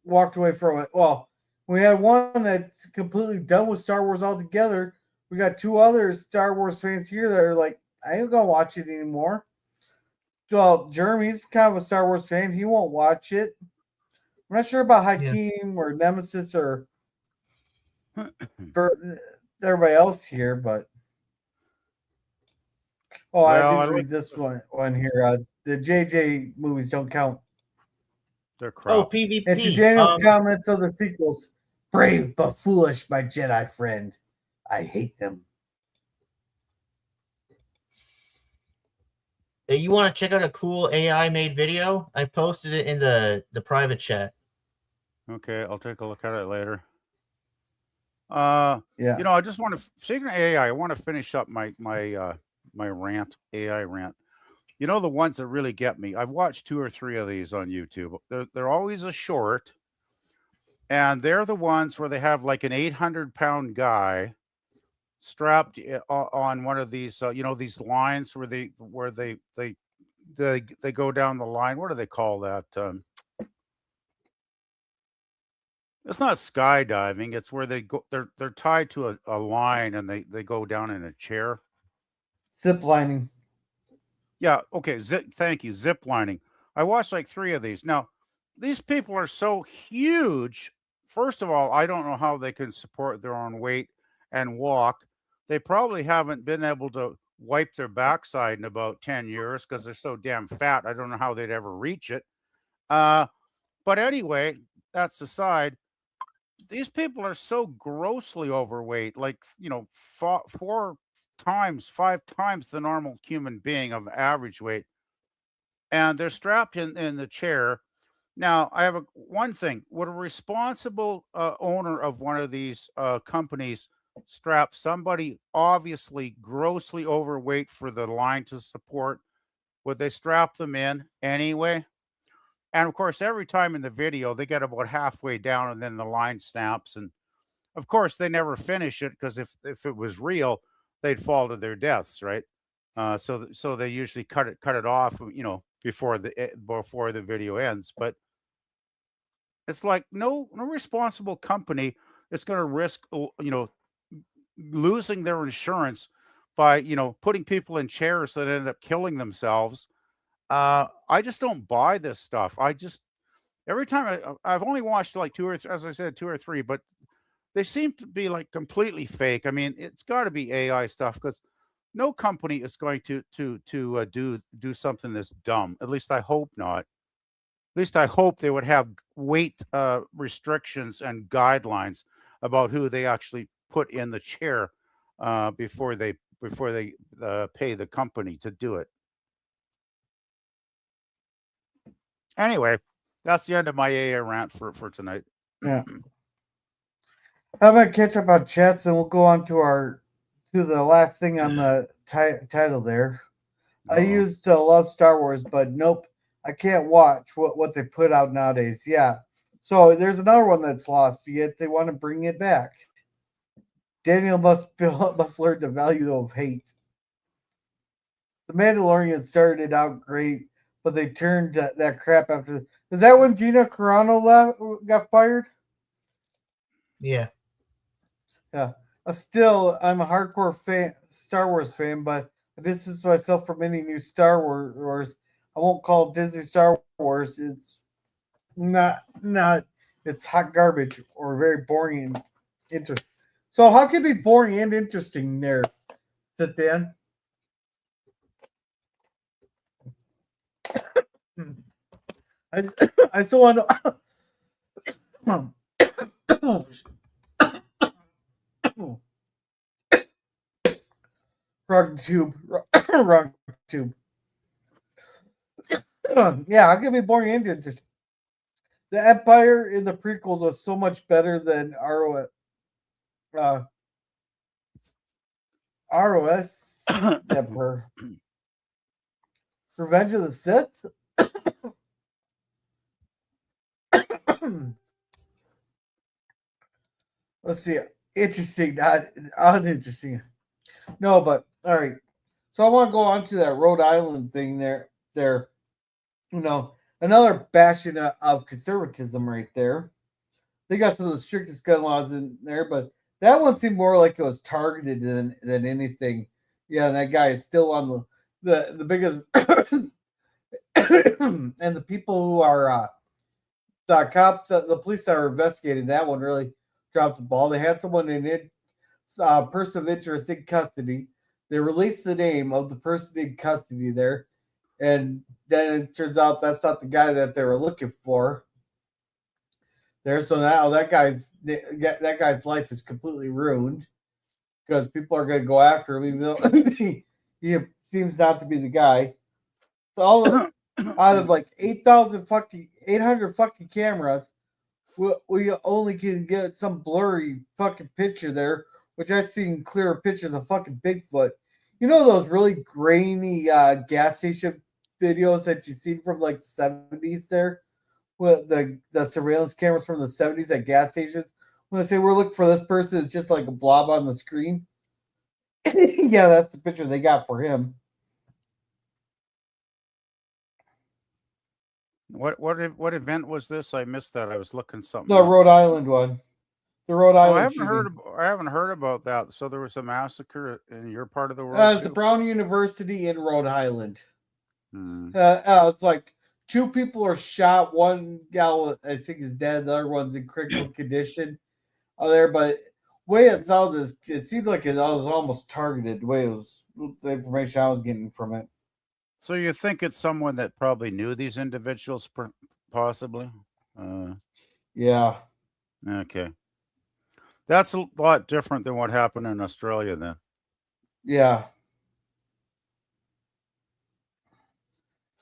walked away from it. Well, we had one that's completely done with Star Wars altogether. We got two other Star Wars fans here that are like, I ain't gonna watch it anymore. Well, Jeremy's kind of a Star Wars fan. He won't watch it. I'm not sure about Yeah. Hakeem or Nemesis or for everybody else here, but I Well, I did read like this one here. The JJ movies don't count. their Oh, crap. And to PvP. Daniel's comments of the sequels, brave but foolish, my Jedi friend. I hate them. You want to check out a cool AI made video? I posted it in the private chat. Okay, I'll take a look at it later. Yeah. You know, I just want to speaking of AI, I want to finish up my rant, AI rant. You know, the ones that really get me. I've watched 2 or 3 of these on YouTube. They're always a short, and they're the ones where they have like an 800-pound guy strapped on one of these, you know, these lines where they go down the line. What do they call that? It's not skydiving. It's where they go. They're tied to a line and they go down in a chair. Zip lining. Yeah. Okay. Thank you. Zip lining. I watched like 3 of these. Now, these people are so huge. First of all, I don't know how they can support their own weight and walk. They probably haven't been able to wipe their backside in about 10 years because they're so damn fat. I don't know how they'd ever reach it. But anyway, that's aside. These people are so grossly overweight, like, you know, 5 times the normal human being of average weight. And they're strapped in the chair. Now, I have one thing. Would a responsible owner of one of these companies strap somebody obviously grossly overweight for the line to support? Would they strap them in anyway? And of course, every time in the video, they get about halfway down and then the line snaps. And of course, they never finish it because if it was real, they'd fall to their deaths, right? So they usually cut it off, you know, before the video ends. But it's like no responsible company is going to risk, you know, losing their insurance by, you know, putting people in chairs that end up killing themselves. I just don't buy this stuff. Every time I've only watched like 2 or as I said 2 or 3, but they seem to be like completely fake. I mean, it's got to be AI stuff because no company is going to do something this dumb. At least I hope not. At least I hope they would have weight restrictions and guidelines about who they actually put in the chair before they pay the company to do it. Anyway, that's the end of my AA rant for tonight. Yeah. How about catch up on chats, and we'll go on to the last thing on the title there. I used to love Star Wars, but nope, I can't watch what they put out nowadays. Yeah. So there's another one that's lost, yet they want to bring it back. Daniel must learn the value of hate. The Mandalorian started out great, but they turned that crap after. Is that when Gina Carano got fired? Yeah. Yeah. I'm a hardcore Star Wars fan, but I distance myself from any new Star Wars I won't call it Disney Star Wars. It's not. It's hot garbage or very boring and interesting. So how can it be boring and interesting there, Dan? I, I still want to. Wrong tube. Wrong tube. Yeah, how can it be boring and interesting? The Empire in the prequels was so much better than ROS Emperor. Revenge of the Sith? Let's see. Interesting, not uninteresting. No, but all right. So I want to go on to that Rhode Island thing there. Another bastion of conservatism right there. They got some of the strictest gun laws in there, but that one seemed more like it was targeted than anything. Yeah, that guy is still on the biggest, and the people who are the cops, the police that are investigating that one really dropped the ball. They had someone in it, person of interest in custody. They released the name of the person in custody there, and then it turns out that's not the guy that they were looking for. There, so now that guy's life is completely ruined because people are going to go after him, even though he seems not to be the guy. So out of like 800 fucking cameras, we only can get some blurry fucking picture there, which I've seen clearer pictures of fucking Bigfoot. You know those really grainy gas station videos that you see from like the 70s there? With the surveillance cameras from the 70s at gas stations. When they say we're looking for this person, it's just like a blob on the screen. Yeah, that's the picture they got for him. What event was this? I missed that. I was looking something. The Rhode Island one. The Rhode Island. I haven't heard about that. So there was a massacre in your part of the world. It's the Brown University in Rhode Island. Hmm. It's like 2 people are shot. One gal, I think, is dead. The other one's in critical condition. There, but way it sounded, it seemed like it was almost targeted. The way it was, the information I was getting from it. So you think it's someone that probably knew these individuals, possibly? Yeah. Okay. That's a lot different than what happened in Australia then. Yeah.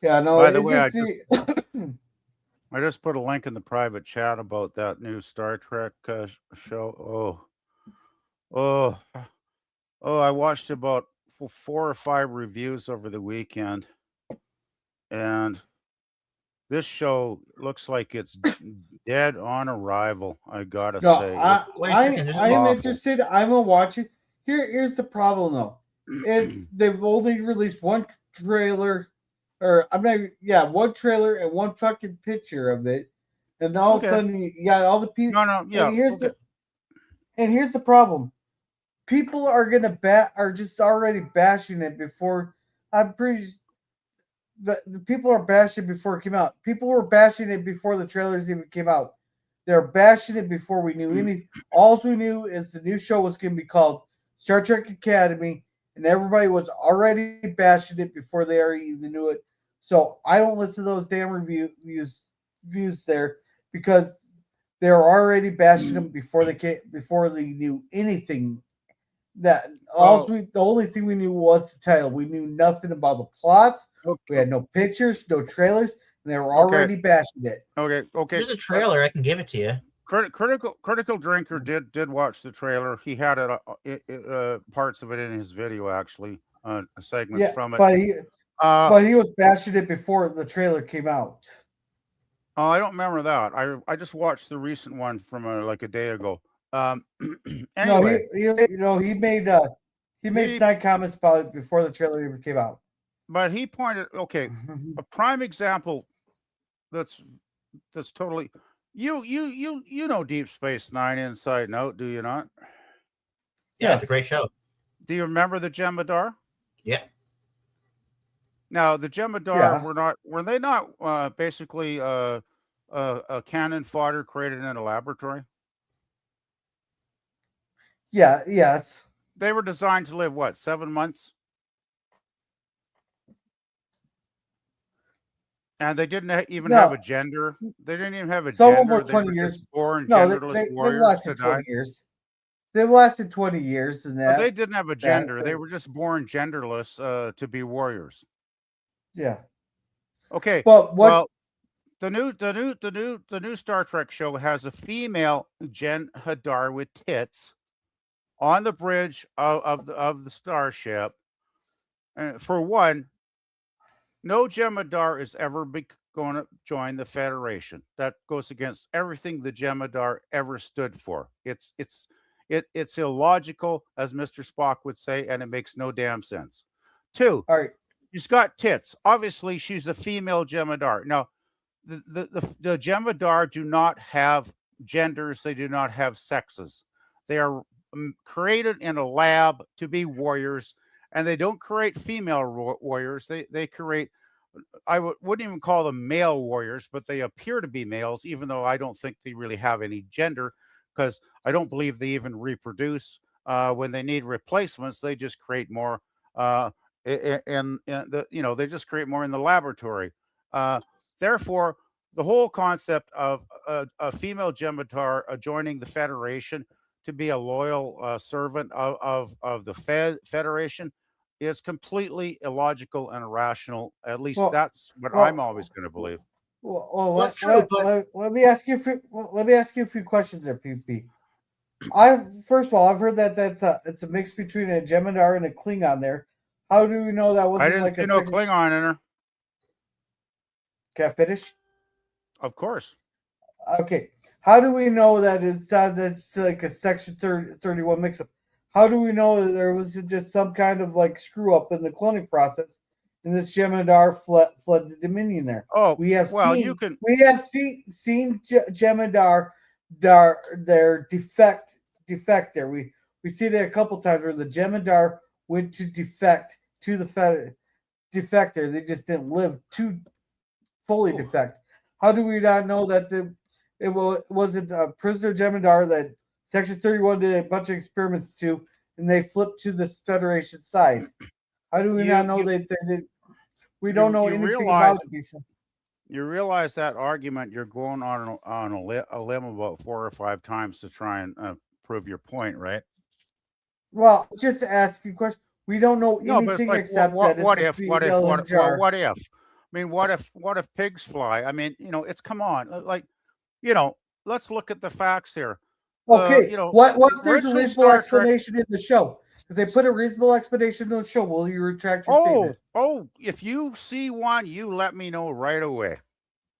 Yeah, no, By the way, I just put a link in the private chat about that new Star Trek show. I watched about 4 or 5 reviews over the weekend, and this show looks like it's dead on arrival. I gotta say, I am interested. I'm gonna watch it. Here's the problem though. They've only released one trailer, one trailer and one fucking picture of it, and all of a sudden you got all the people. Yeah. And here's the problem. People are are just already bashing it before. I'm pretty. The people are bashing it before it came out. People were bashing it before the trailers even came out. They're bashing it before we knew any. All we knew is the new show was going to be called Star Trek Academy, and everybody was already bashing it before they already even knew it. So I don't listen to those damn reviews there because they were already bashing them before they knew anything. The only thing we knew was the title. We knew nothing about the plots. Okay. We had no pictures, no trailers, and they were already bashing it. Okay. There's a trailer. I can give it to you. Critical Drinker did watch the trailer. He had it parts of it in his video, actually, segments from it. But he was bashing it before the trailer came out. Oh, I don't remember that. I just watched the recent one from like a day ago. Anyway, he made snide comments about it before the trailer even came out. But he pointed, a prime example. That's totally. You know Deep Space Nine inside and out, do you not? Yeah, it's a great show. Do you remember the Jemadar? Yeah. Now, the Jemadar were they not basically a cannon fodder created in a laboratory? Yeah, yes. They were designed to live what, 7 months? And they didn't even have No, a gender. They didn't even have a some of them gender. were They 20 were years. just born No, genderless they've warriors to lasted 20 die. years. They've lasted 20 years and They didn't have a gender. They that were just born genderless to be warriors. yeah. Okay. But what Well, the new Star Trek show has a female Jen Hadar with tits on the bridge of the starship. For one, no Jemadar is ever going to join the Federation. That goes against everything the Jemadar ever stood for. It's illogical, as Mr. Spock would say, and it makes no damn sense. Two, all right. she's got tits. Obviously, she's a female Jemadar. Now, the Jemadar do not have genders. They do not have sexes. They are created in a lab to be warriors, and they don't create female warriors. They create, wouldn't even call them male warriors, but they appear to be males, even though I don't think they really have any gender, because I don't believe they even reproduce. When they need replacements, they just create more. And they just create more in the laboratory. Therefore, the whole concept of a female Jemadar joining the Federation to be a loyal servant of the Federation is completely illogical and irrational. At least Well, that's what I'm well, always going to believe. well, Well, it's true, but let me ask you a few questions there, PP. First of all, I've heard that it's a mix between a Jemadar and a Klingon there. How do we know that I wasn't didn't like see a no sex? Klingon in her. Can I finish? Of course. Okay. How do we know that that's like a Section 31 mix-up? How do we know that there was just some kind of like screw up in the cloning process, and this Jemadar fled the Dominion there? Oh, We have well, seen you can. Jemadar their defect there. We see that a couple times where the Jemadar went to defect to the defect there. They just didn't live to fully defect. How do we not know that it wasn't a prisoner Jemadar that Section 31 did a bunch of experiments to, and they flipped to the Federation side? How do we not know You they did? We don't know you anything realize about it. you realize that argument you're going on a limb about 4 or 5 times to try and prove your point, right? Well, just to ask you a question. We don't know No, but it's anything like except that it's what a if female in jar. what if? I mean, what if pigs fly? I mean, it's come on, let's look at the facts here. Okay, what The if there's a original reasonable Star Trek. explanation in the show? If they put a reasonable explanation in the show, will you retract your statement? If you see one, you let me know right away.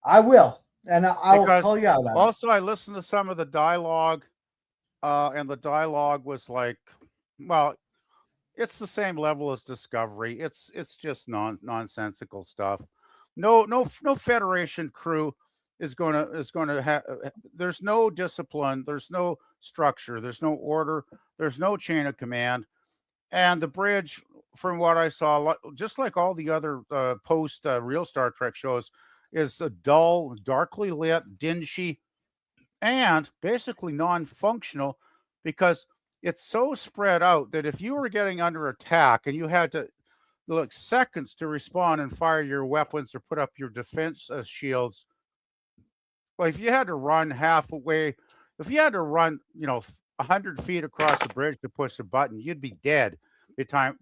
I will, and I will Because call you out on it. also I listened to some of the dialogue, and the dialogue was like, well, it's the same level as Discovery. It's just nonsensical stuff. No Federation crew is gonna have. There's no discipline. There's no structure. There's no order. There's no chain of command. And the bridge, from what I saw, just like all the other post real Star Trek shows, is a dull, darkly lit, dingy, and basically non-functional because it's so spread out that if you were getting under attack and you had to look seconds to respond and fire your weapons or put up your defense shields, well, if you had to run halfway, if you had to run 100 feet across the bridge to push a button, you'd be dead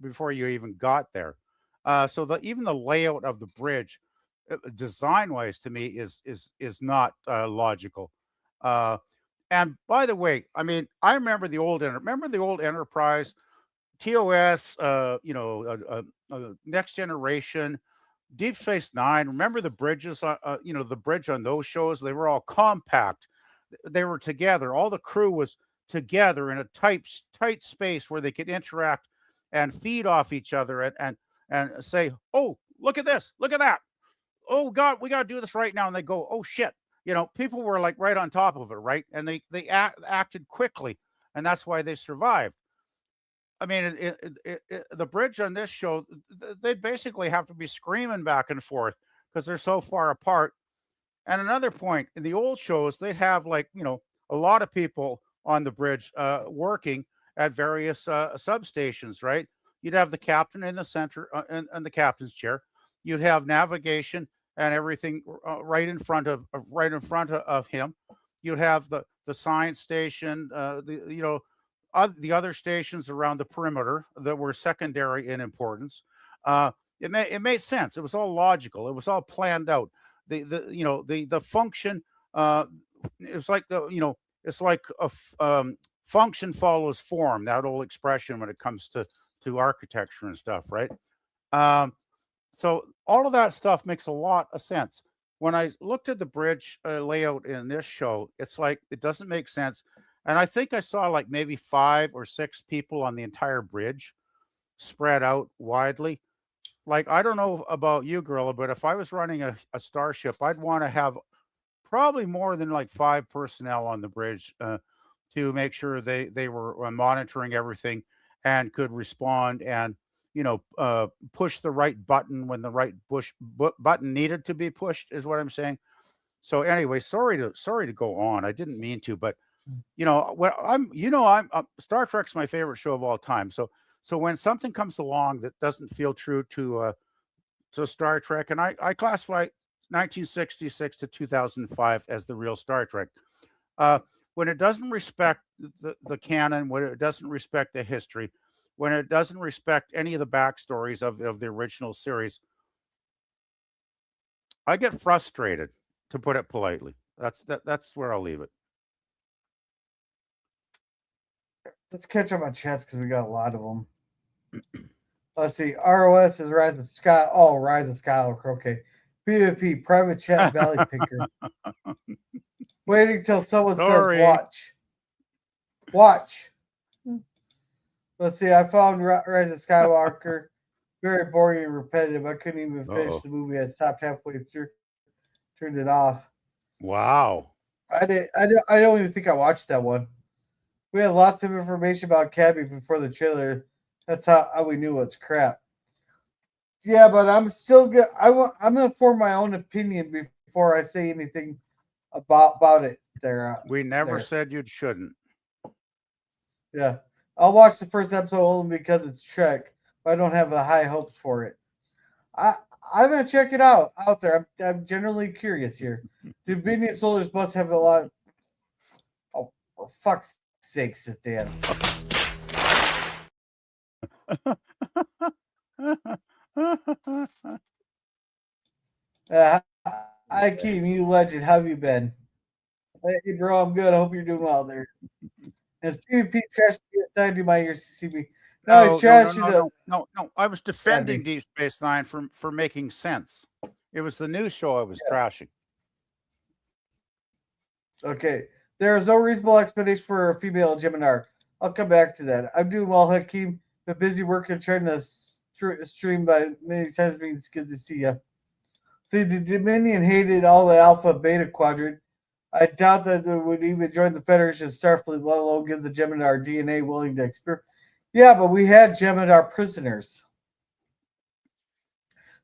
before you even got there. So even the layout of the bridge, design wise, to me is not logical. And by the way, I mean, I remember the old Enterprise, TOS, Next Generation, Deep Space Nine. Remember the bridges? The bridge on those shows. They were all compact. They were together. All the crew was together in a tight space where they could interact and feed off each other and say, "Oh, look at this! Look at that! Oh God, we got to do this right now!" And they go, "Oh shit!" People were like right on top of it, right? And they acted quickly, and that's why they survived. I mean, the bridge on this show, they'd basically have to be screaming back and forth because they're so far apart. And another point, in the old shows, they'd have like, a lot of people on the bridge working at various substations, right? You'd have the captain in the center, in the captain's chair. You'd have navigation and everything right in front of him. You'd have the science station, the other stations around the perimeter that were secondary in importance. It made sense. It was all logical. It was all planned out. The function. It's like function follows form. That old expression when it comes to architecture and stuff, right? Um, so all of that stuff makes a lot of sense. When I looked at the bridge layout in this show, it's like it doesn't make sense. And I think I saw like maybe 5 or 6 people on the entire bridge spread out widely. Like, I don't know about you, Gorilla, but if I was running a starship, I'd want to have probably more than like 5 personnel on the bridge to make sure they were monitoring everything and could respond and push the right button when the right button needed to be pushed is what I'm saying. So anyway, sorry to go on. I didn't mean to, but I'm Star Trek's my favorite show of all time. So when something comes along that doesn't feel true to Star Trek, and I classify 1966 to 2005 as the real Star Trek. When it doesn't respect the canon, when it doesn't respect the history, when it doesn't respect any of the backstories of the original series, I get frustrated, to put it politely. That's where I'll leave it. Let's catch up on chats because we got a lot of them. Let's see. ROS is Rise of Sky. Oh, Rise of Skywalker. Okay. PvP, Private Chat, Valley Picker. Waiting till someone Sorry. says watch. Watch. Let's see. I found Rise of Skywalker very boring and repetitive. I couldn't even finish the movie. I stopped halfway through, turned it off. Wow. I don't even think I watched that one. We had lots of information about Cabby before the trailer. That's how we knew it's crap. Yeah, but I'm still good. I'm gonna form my own opinion before I say anything about it. We never said you shouldn't. Yeah, I'll watch the first episode only because it's Trek, but I don't have the high hopes for it. I'm gonna check it out there. I'm generally curious here. The Dominion soldiers must have a lot. Oh, for fuck's sakes, at the end. Hi, Keem, you legend. How have you been? Hey, bro, I'm good. I hope you're doing well there. Is PvP trash inside to my ears to see me? No, he's trash. No. I was defending Deep Space Nine for making sense. It was the news show I was trashing. Okay. There is no reasonable explanation for a female Gemini. I'll come back to that. I'm doing well, Hakeem, but busy working trying to stream by many times. It's good to see you. See, the Dominion hated all the Alpha Beta Quadrant. I doubt that they would even join the Federation Starfleet, let alone give the Gemini DNA willing to experience. Yeah, but we had Gemini prisoners.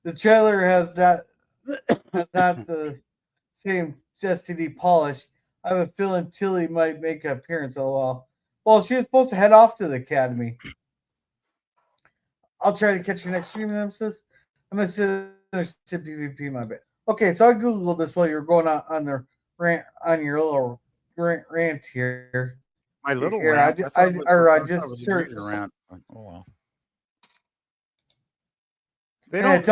The trailer has not the same Destiny polish. I have a feeling Tilly might make an appearance. Well, she was supposed to head off to the academy. I'll try to catch your next stream, Nemesis. I'm going to sit PvP, my bad. Okay, so I Googled this while you were going on the rant, on your little rant here. My little rant? I just searched. Oh, well. They don't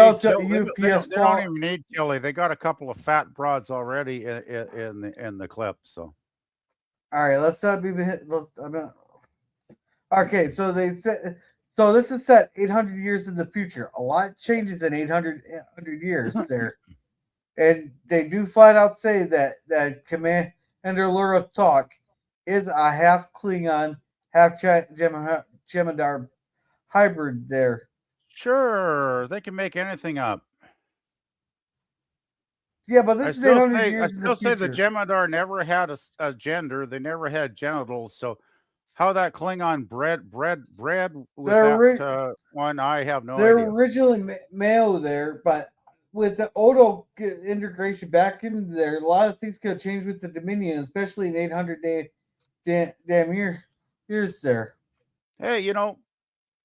even need Tilly. They got a couple of fat broads already in the clip. So, all right, let's not be. Okay, so so this is set 800 years in the future. A lot changes in 800 years there, and they do flat out say that Commander Lura Talk is a half Klingon, half Jem'Hadar hybrid there. Sure, they can make anything up. Yeah, but this is 800 years. I still say the Jem'Hadar never had a gender. They never had genitals. So How that Klingon bred with They're that ri- one, I have no they're idea. originally male there, but with the Odo integration back in there, a lot of things could have changed with the Dominion, especially in 800 damn years there. Hey,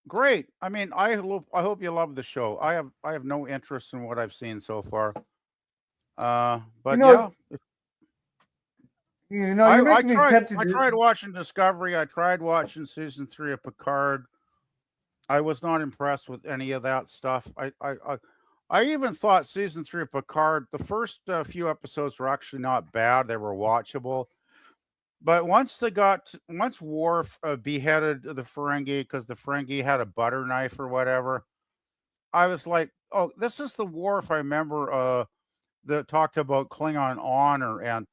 great. I mean, I hope you love the show. I have no interest in what I've seen so far. You But know, yeah, you're making me tempted I to. tried watching Discovery. I tried watching season 3 of Picard. I was not impressed with any of that stuff. I even thought season 3 of Picard, the first few episodes were actually not bad. They were watchable. But once Worf beheaded the Ferengi because the Ferengi had a butter knife or whatever, I was like, oh, this is the Worf I remember that talked about Klingon honor and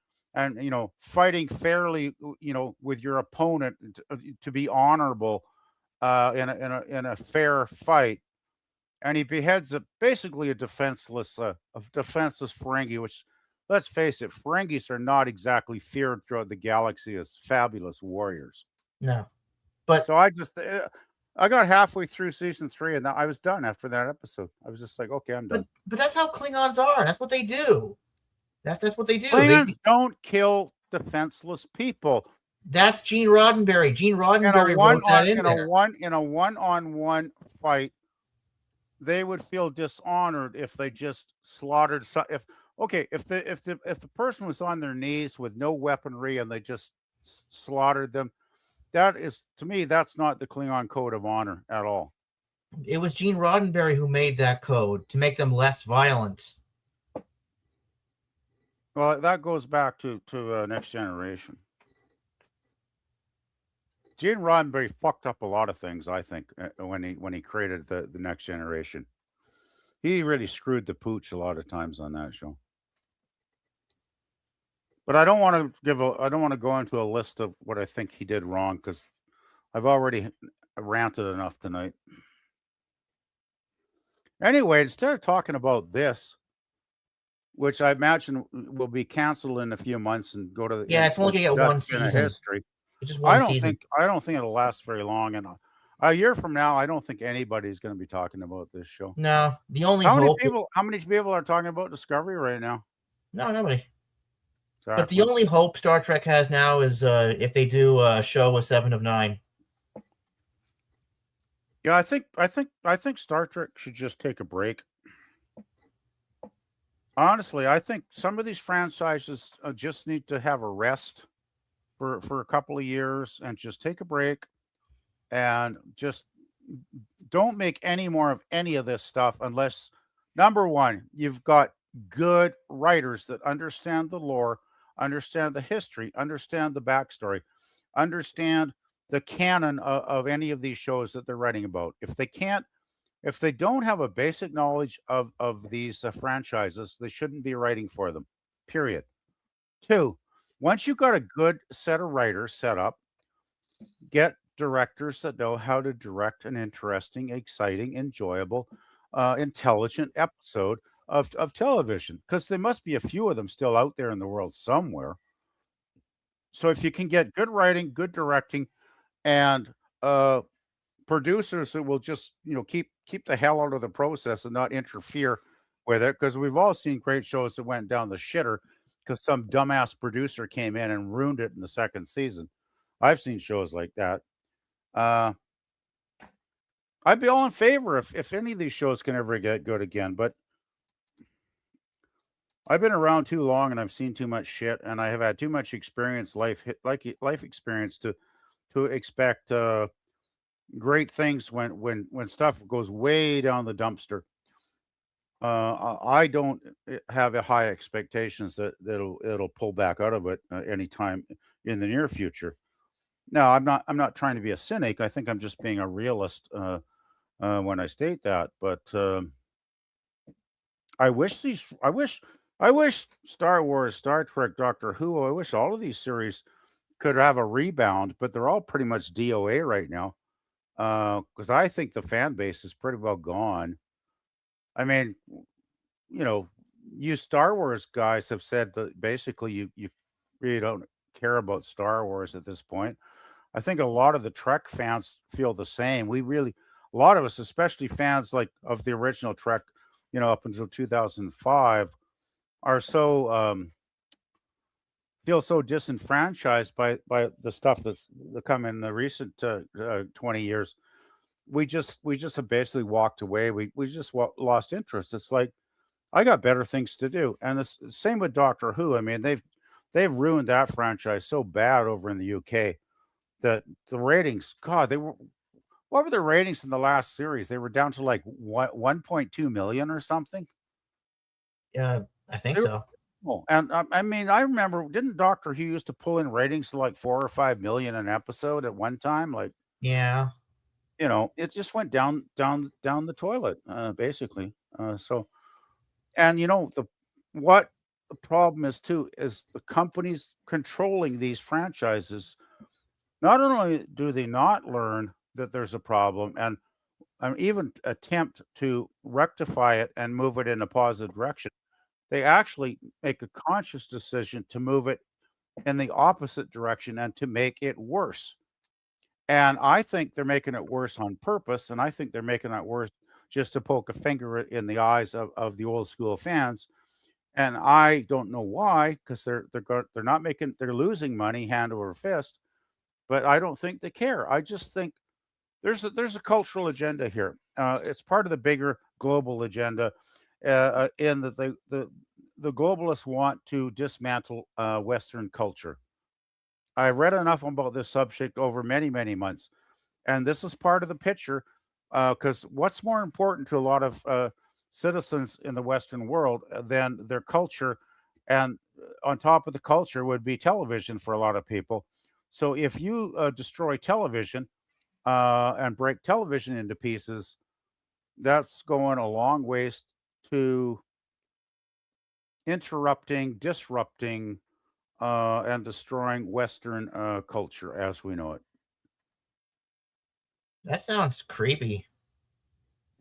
fighting fairly, with your opponent to be honorable in a fair fight. And he beheads basically a defenseless Ferengi, which, let's face it, Ferengis are not exactly feared throughout the galaxy as fabulous warriors. No, but So I got halfway through season 3 and I was done after that episode. I was just like, okay, I'm done. but that's how Klingons are. That's what they do. That's what they do. Klingons don't kill defenseless people. That's Gene Roddenberry. Gene Roddenberry wrote that in there. In a one-on-one fight, they would feel dishonored if they just slaughtered if the person was on their knees with no weaponry and they just slaughtered them. That is, to me, that's not the Klingon code of honor at all. It was Gene Roddenberry who made that code to make them less violent. Well, that goes back to Next Generation. Gene Roddenberry fucked up a lot of things, I think, when he created the Next Generation. He really screwed the pooch a lot of times on that show. But I don't want to go into a list of what I think he did wrong because I've already ranted enough tonight. Anyway, instead of talking about this, which I imagine will be canceled in a few months and go to the it's only gonna get one dustbin of season. history. It's just one I season. don't think it'll last very long, and a year from now, I don't think anybody's going to be talking about this show. No, the only How hope. many people are talking about Discovery right now? No, nobody. Exactly. But the only hope Star Trek has now is if they do a show with 7 of 9. Yeah, I think Star Trek should just take a break. Honestly, I think some of these franchises just need to have a rest for a couple of years and just take a break and just don't make any more of any of this stuff unless, number one, you've got good writers that understand the lore, understand the history, understand the backstory, understand the canon of any of these shows that they're writing about. If they don't have a basic knowledge of these franchises, they shouldn't be writing for them. Period. Two, once you've got a good set of writers set up, get directors that know how to direct an interesting, exciting, enjoyable, intelligent episode of television, because there must be a few of them still out there in the world somewhere. So if you can get good writing, good directing, and producers that will just keep the hell out of the process and not interfere with it, because we've all seen great shows that went down the shitter because some dumbass producer came in and ruined it in the second season. I've seen shows like that. I'd be all in favor if any of these shows can ever get good again, but I've been around too long and I've seen too much shit, and I have had too much experience, life experience to expect great things when stuff goes way down the dumpster. I don't have a high expectations that it'll pull back out of it anytime in the near future. No, I'm not trying to be a cynic. I think I'm just being a realist when I state that. But I wish Star Wars, Star Trek, Doctor Who. I wish all of these series could have a rebound, but they're all pretty much DOA right now. Because I think the fan base is pretty well gone. I mean, you Star Wars guys have said that basically you really don't care about Star Wars at this point. I think a lot of the Trek fans feel the same. A lot of us, especially fans like of the original Trek, up until 2005, are feel so disenfranchised by the stuff that's come in the recent 20 years. We just have basically walked away. We just lost interest. It's like I got better things to do. And the same with Doctor Who. I mean, they've ruined that franchise so bad over in the UK that the ratings, God, what were the ratings in the last series? They were down to like 1.2 million or something. Yeah, I think They were so. awful. And I mean, I remember, didn't Doctor Who used to pull in ratings to like 4 or 5 million an episode at one time? Like, Yeah. it just went down the toilet, basically. And what the problem is too is the companies controlling these franchises. Not only do they not learn that there's a problem and even attempt to rectify it and move it in a positive direction, they actually make a conscious decision to move it in the opposite direction and to make it worse. And I think they're making it worse on purpose, and I think they're making it worse just to poke a finger in the eyes of the old school fans. And I don't know why, because they're losing money hand over fist, but I don't think they care. I just think there's a cultural agenda here. It's part of the bigger global agenda, in that the globalists want to dismantle Western culture. I read enough about this subject over many, many months, and this is part of the picture. Because what's more important to a lot of citizens in the Western world than their culture, and on top of the culture would be television for a lot of people. So if you destroy television and break television into pieces, that's going a long ways to disrupting, and destroying Western culture as we know it. That sounds creepy.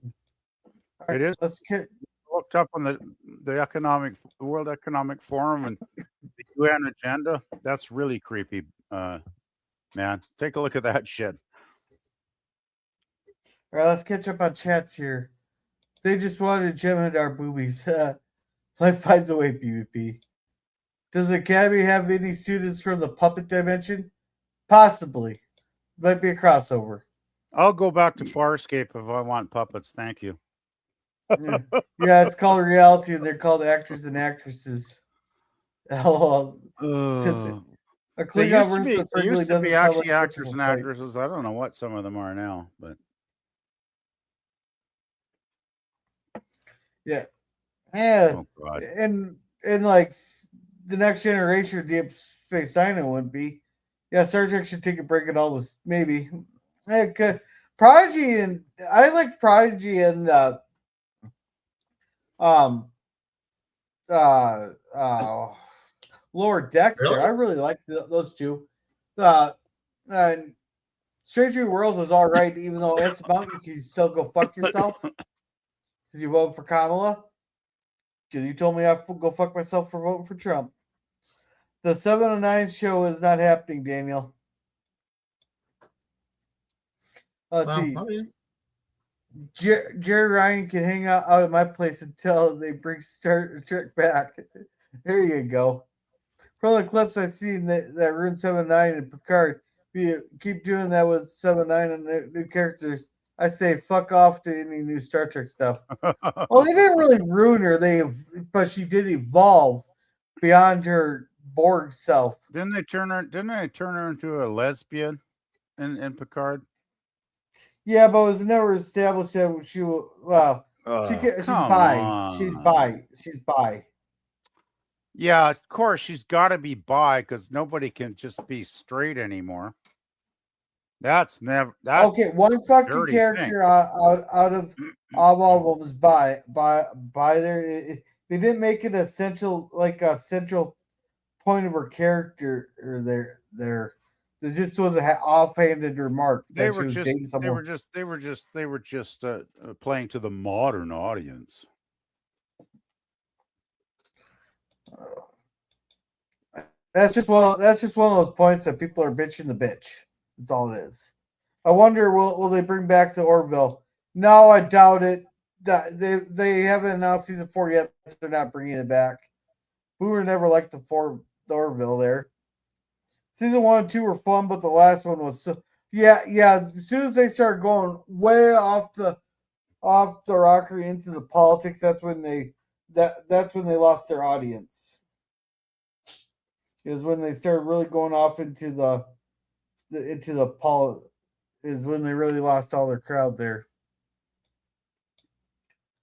All It right, is let's get looked up on the World Economic Forum and the UN agenda. That's really creepy, man. Take a look at that shit. all right, let's catch up on chats here. They just wanted to gem into our boobies. Life finds a way, PvP. Does the Academy have any students from the puppet dimension? Possibly. Might be a crossover. I'll go back to Farscape if I want puppets. Thank you. Yeah, yeah, it's called reality, and they're called actors and actresses. LOL. Uh, A they Klingon used to versus be a they Ferngully used to be doesn't sound like actually much of actors a and fight. actresses. I don't know what some of them are now, but Yeah, yeah, oh god. and like the next generation of Deep Space Nine would be. Yeah, Star Trek should take a break at all this. Maybe. Yeah, good. Prodigy and I like Prodigy and um uh uh Lord Dexter. I Really? really like those two. Uh, and Stranger New Worlds was all right, even though it's about you can still go fuck yourself because you voted for Kamala. Because you told me I go fuck myself for voting for Trump. The 709 show is not happening, Daniel. Let's Well, see. okay. Jerry Ryan can hang out at my place until they bring Star Trek back. There you go. From the clips I've seen that Rune 79 and Picard, we keep doing that with 79 and new characters. I say fuck off to any new Star Trek stuff. Well, they didn't really ruin her. But she did evolve beyond her Borg self. Didn't they turn her into a lesbian in Picard? Yeah, but it was never established that she was. Well, she's Come bi. She's on. bi. She's bi. Yeah, of course she's got to be bi because nobody can just be straight anymore. That's Okay, one fucking dirty thing. character out of all of them was by there. They didn't make it essential like a central point of her character or there. This just was an offhanded remark They that she were was just dating they someone. were just they were just playing to the modern audience. That's just one of those points that people are bitching the bitch. That's all it is. I wonder will they bring back the Orville? No, I doubt it. They haven't announced season 4 yet. They're not bringing it back. Boomer never liked the Orville there. Season 1 and 2 were fun, but the last one was so yeah. As soon as they start going way off the rocker into the politics, that's when that's when they lost their audience. Is when they started really going off into the is when they really lost all their crowd there.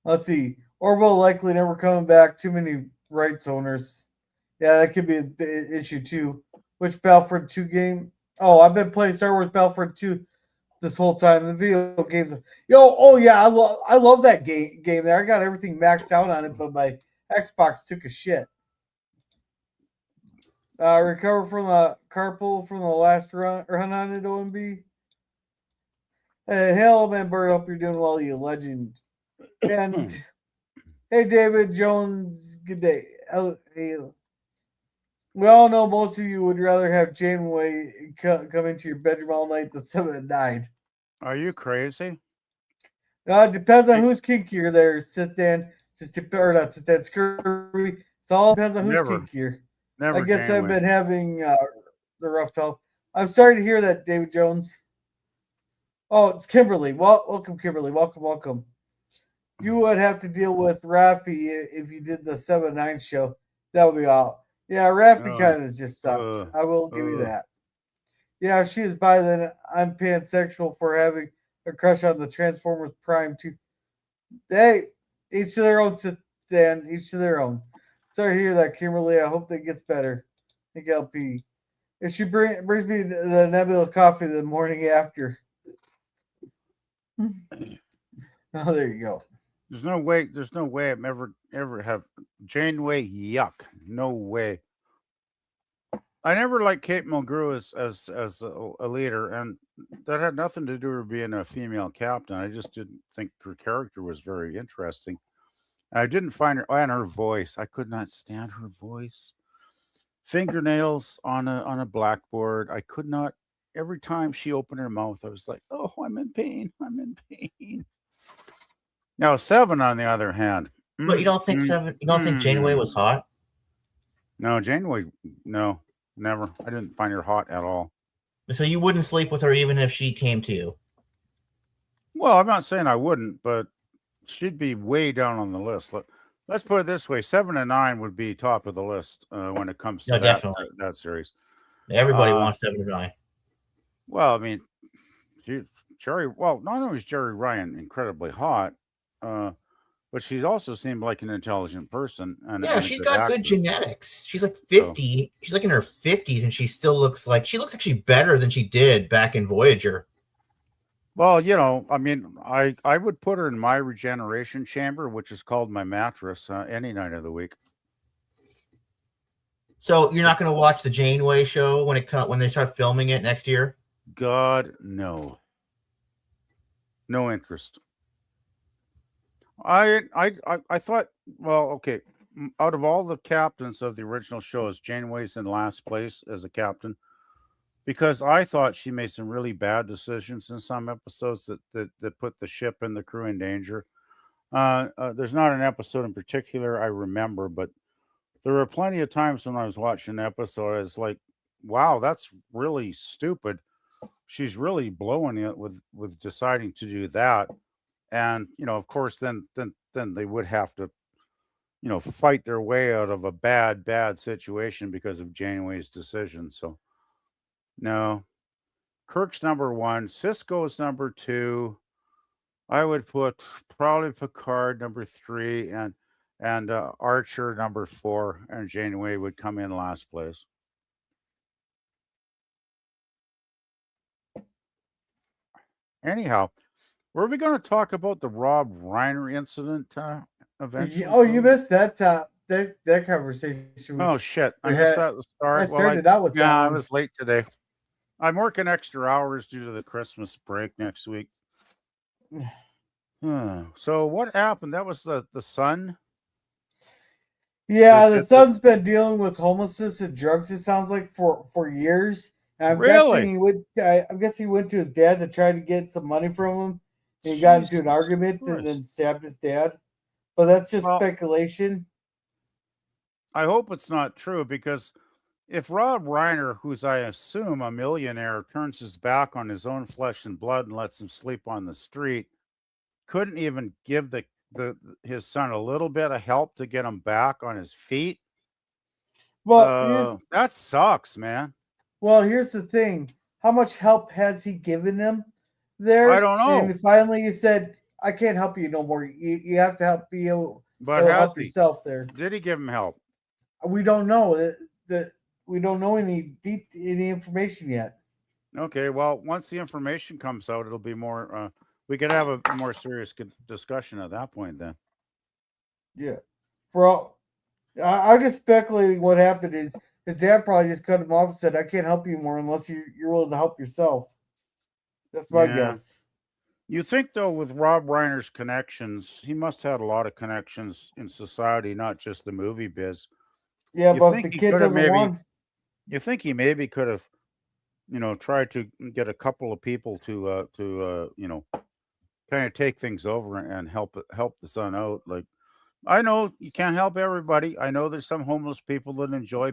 Let's see. Orville likely never coming back. Too many rights owners. Yeah, that could be an issue too. Which Battlefront 2 game? Oh, I've been playing Star Wars Battlefront 2 this whole time. The video games. Oh yeah, I love that game there. I got everything maxed out on it, but my Xbox took a shit. Recover from the carpool from the last run on it, OMB. Hey, hello, man, Bird. Hope you're doing well, you legend. And hey, David Jones. Good day. Hey, we all know most of you would rather have Janeway come into your bedroom all night than 7 at 9. Are you crazy? It depends on who's kinkier there. Or not sit down, scurvy. It all depends on who's kinkier. Never. I guess I've been having the rough time. I'm sorry to hear that, David Jones. Oh, it's Kimberly. Welcome, Kimberly. Welcome. You would have to deal with Rafi if you did the 7-9 show. That would be all. Yeah, Rafi kind of just sucks. I will give you that. Yeah, if she is bi, then I'm pansexual for having a crush on the Transformers Prime 2. Hey, each to their own, Dan. Each to their own. Sorry to hear that, Kimberly. I hope that gets better. I think LP. If she brings me the Nebula coffee the morning after. Oh, there you go. There's no way I'm ever have Janeway. Yuck. No way. I never liked Kate Mulgrew as a leader, and that had nothing to do with being a female captain. I just didn't think her character was very interesting. I didn't find her and her voice. I could not stand her voice. Fingernails on a blackboard. I could not. Every time she opened her mouth, I was like, "Oh, I'm in pain. I'm in pain." Now 7, on the other hand. But you don't think 7? You don't think Janeway was hot? No, Janeway. No, never. I didn't find her hot at all. So you wouldn't sleep with her even if she came to you? Well, I'm not saying I wouldn't, but she'd be way down on the list. Let's put it this way: 7 and 9 would be top of the list when it comes to that series. Everybody wants 7 and 9. Well, I mean, Jerry. Well, not only is Jerry Ryan incredibly hot, but she also seemed like an intelligent person. And she's got good genetics. She's like 50. She's like in her 50s, and she still looks actually better than she did back in Voyager. Well, I mean, I would put her in my regeneration chamber, which is called my mattress, any night of the week. So you're not going to watch the Janeway show when they start filming it next year? God, no. No interest. I thought, well, okay, out of all the captains of the original shows, Janeway's in last place as a captain, because I thought she made some really bad decisions in some episodes that put the ship and the crew in danger. There's not an episode in particular I remember, but there were plenty of times when I was watching an episode, I was like, wow, that's really stupid. She's really blowing it with deciding to do that. And, of course, then they would have to, fight their way out of a bad situation because of Janeway's decision. So, no. Kirk's number 1. Cisco's number 2. I would put probably Picard number 3 and Archer number 4, and Janeway would come in last place. Anyhow, were we going to talk about the Rob Reiner incident eventually? Oh, you missed that conversation. Oh, shit. I missed that at the start. I started out with that. Yeah, I was late today. I'm working extra hours due to the Christmas break next week. So what happened? That was the son? Yeah, the son's been dealing with homelessness and drugs, it sounds like, for years. I'm guessing Really? he went. I'm guessing he went to his dad to try to get some money from him, and he got into an Jesus argument and then Christ. stabbed his dad. But that's just Well, speculation. I hope it's not true because if Rob Reiner, who's I assume a millionaire, turns his back on his own flesh and blood and lets him sleep on the street, couldn't even give the his son a little bit of help to get him back on his feet. Well, here's That sucks, man. here's the thing. How much help has he given him I there? don't know, And finally, he said, "I can't help you no more. You have to help be but able to has help he? yourself." There, Did he give him help? we don't know that we don't know any information yet. Okay, well, once the information comes out, it'll be more. We could have a more serious discussion at that point. Then, Yeah, for all, I'm just speculating what happened is his dad probably just cut him off and said, "I can't help you more unless you're willing to help yourself." That's my yeah. guess. You think though, with Rob Reiner's connections, he must have had a lot of connections in society, not just the movie biz. Yeah, You but if think the he kid could have doesn't maybe? want, You think he maybe could have, tried to get a couple of people to kind of take things over and help the son out. Like I know you can't help everybody. I know there's some homeless people that enjoy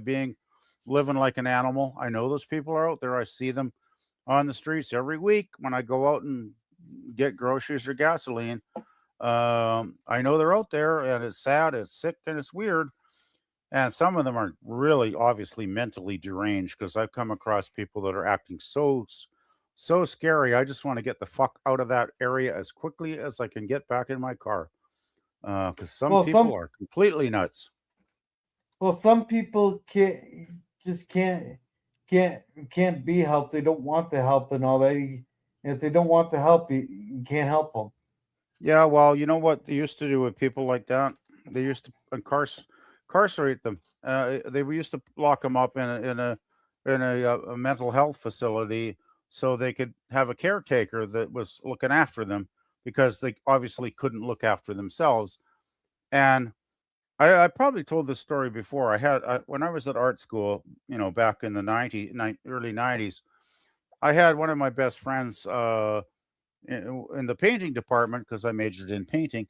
living like an animal. I know those people are out there. I see them on the streets every week when I go out and get groceries or gasoline. I know they're out there, and it's sad, it's sick, and it's weird. And some of them are really obviously mentally deranged because I've come across people that are acting so scary. I just want to get the fuck out of that area as quickly as I can get back in my car. Because some well, people some are completely nuts. some people just can't can't be helped. They don't want the help and all that. If they don't want the help, you can't help them. Yeah, well, you know what they used to do with people like that? They used to incarcerate them. They used to lock them up in a mental health facility so they could have a caretaker that was looking after them because they obviously couldn't look after themselves. And I probably told this story before. When I was at art school, back in the early 90s, I had one of my best friends in the painting department because I majored in painting.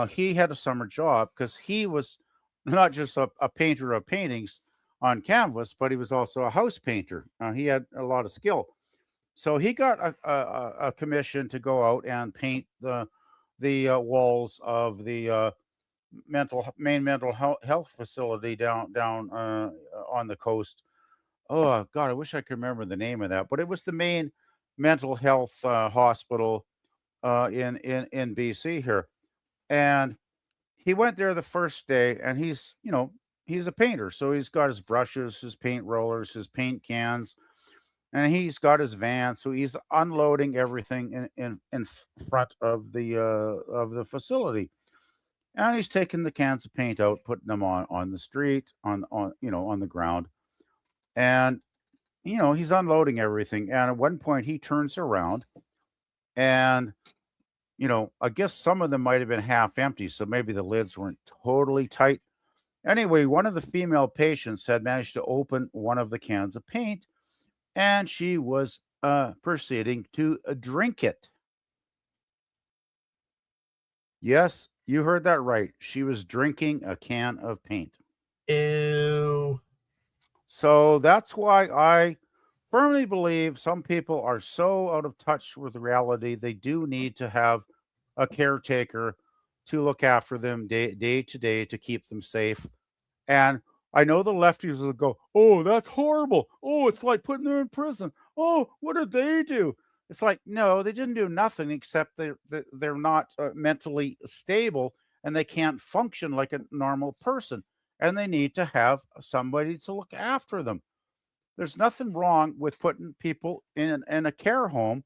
He had a summer job because he was not just a painter of paintings on canvas, but he was also a house painter. He had a lot of skill. So he got a commission to go out and paint the walls of the main mental health facility down on the coast. Oh God, I wish I could remember the name of that, but it was the main mental health hospital in BC here. And he went there the first day, and he's a painter, so he's got his brushes, his paint rollers, his paint cans, and he's got his van, so he's unloading everything in front of the facility, and he's taking the cans of paint out, putting them on the street, on the ground, and he's unloading everything. And at one point, he turns around, and I guess some of them might have been half empty, so maybe the lids weren't totally tight. Anyway, one of the female patients had managed to open one of the cans of paint, and she was proceeding to drink it. Yes, you heard that right. She was drinking a can of paint. Ew. So that's why I firmly believe some people are so out of touch with reality, they do need to have a caretaker to look after them day to day to keep them safe. And I know the lefties will go, "Oh, that's horrible. Oh, it's like putting them in prison. Oh, what did they do?" It's like, no, they didn't do nothing except they're not mentally stable and they can't function like a normal person. And they need to have somebody to look after them. There's nothing wrong with putting people in a care home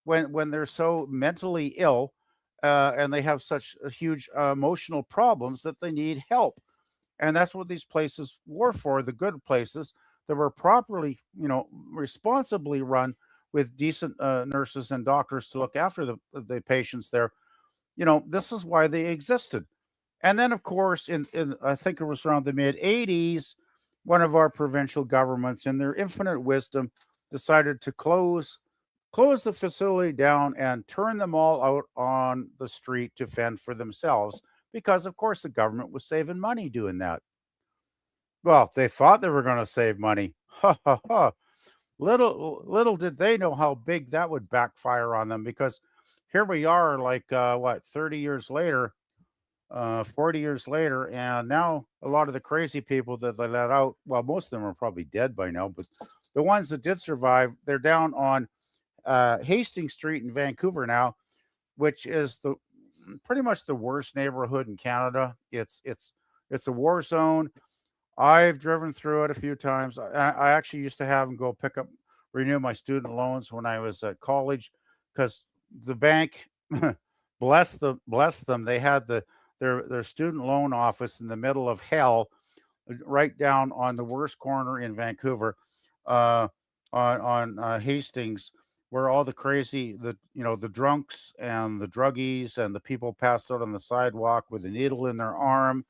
when they're so mentally ill and they have such huge emotional problems that they need help. And that's what these places were for, the good places that were properly, responsibly run with decent nurses and doctors to look after the patients there. This is why they existed. And then, of course, in I think it was around the mid 80s, one of our provincial governments, in their infinite wisdom, decided to close the facility down and turn them all out on the street to fend for themselves because, of course, the government was saving money doing that. Well, they thought they were going to save money. Ha ha ha. Little did they know how big that would backfire on them, because here we are, like, 30 years later, 40 years later, and now a lot of the crazy people that they let out, well, most of them are probably dead by now, but the ones that did survive, they're down on Hastings Street in Vancouver now, which is pretty much the worst neighborhood in Canada. It's a war zone. I've driven through it a few times. I actually used to have them go renew my student loans when I was at college, because the bank, bless them, they had their student loan office in the middle of hell, right down on the worst corner in Vancouver, on Hastings, where all the the drunks and the druggies and the people passed out on the sidewalk with a needle in their arm.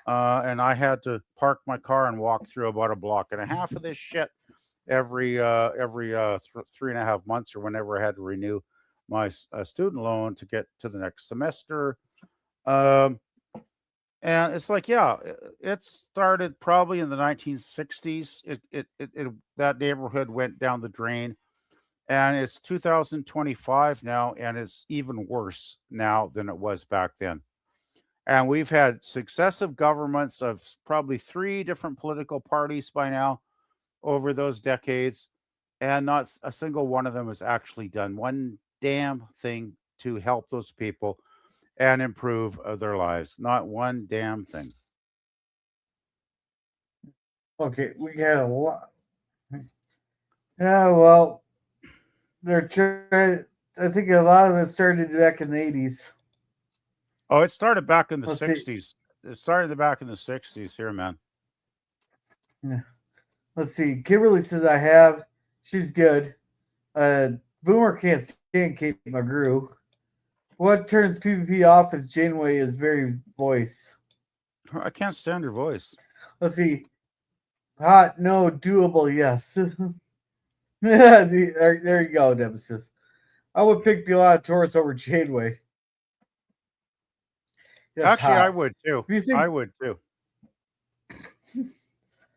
And I had to park my car and walk through about a block and a half of this shit every 3.5 months, or whenever I had to renew my student loan to get to the next semester. And it's like, yeah, it started probably in the 1960s. That neighborhood went down the drain, and it's 2025 now, and it's even worse now than it was back then. And we've had successive governments of probably 3 different political parties by now over those decades, and not a single one of them has actually done one damn thing to help those people and improve their lives. Not one damn thing. Okay, we got a lot. Yeah, well, they're trying. I think a lot of it started back in the 80s. Oh, it started back in the Let's 60s. It started back in the 60s here, man. Yeah. Let's see. Kimberly says I have. She's good. Boomer can't stand Kate McGrew. What turns PvP off is Janeway's very voice. I can't stand her voice. Let's see. Hot, no. Doable, yes. There you go, Nemesis. I would pick Pilar Taurus over Janeway. Yes, actually, hot. I would too. I would too.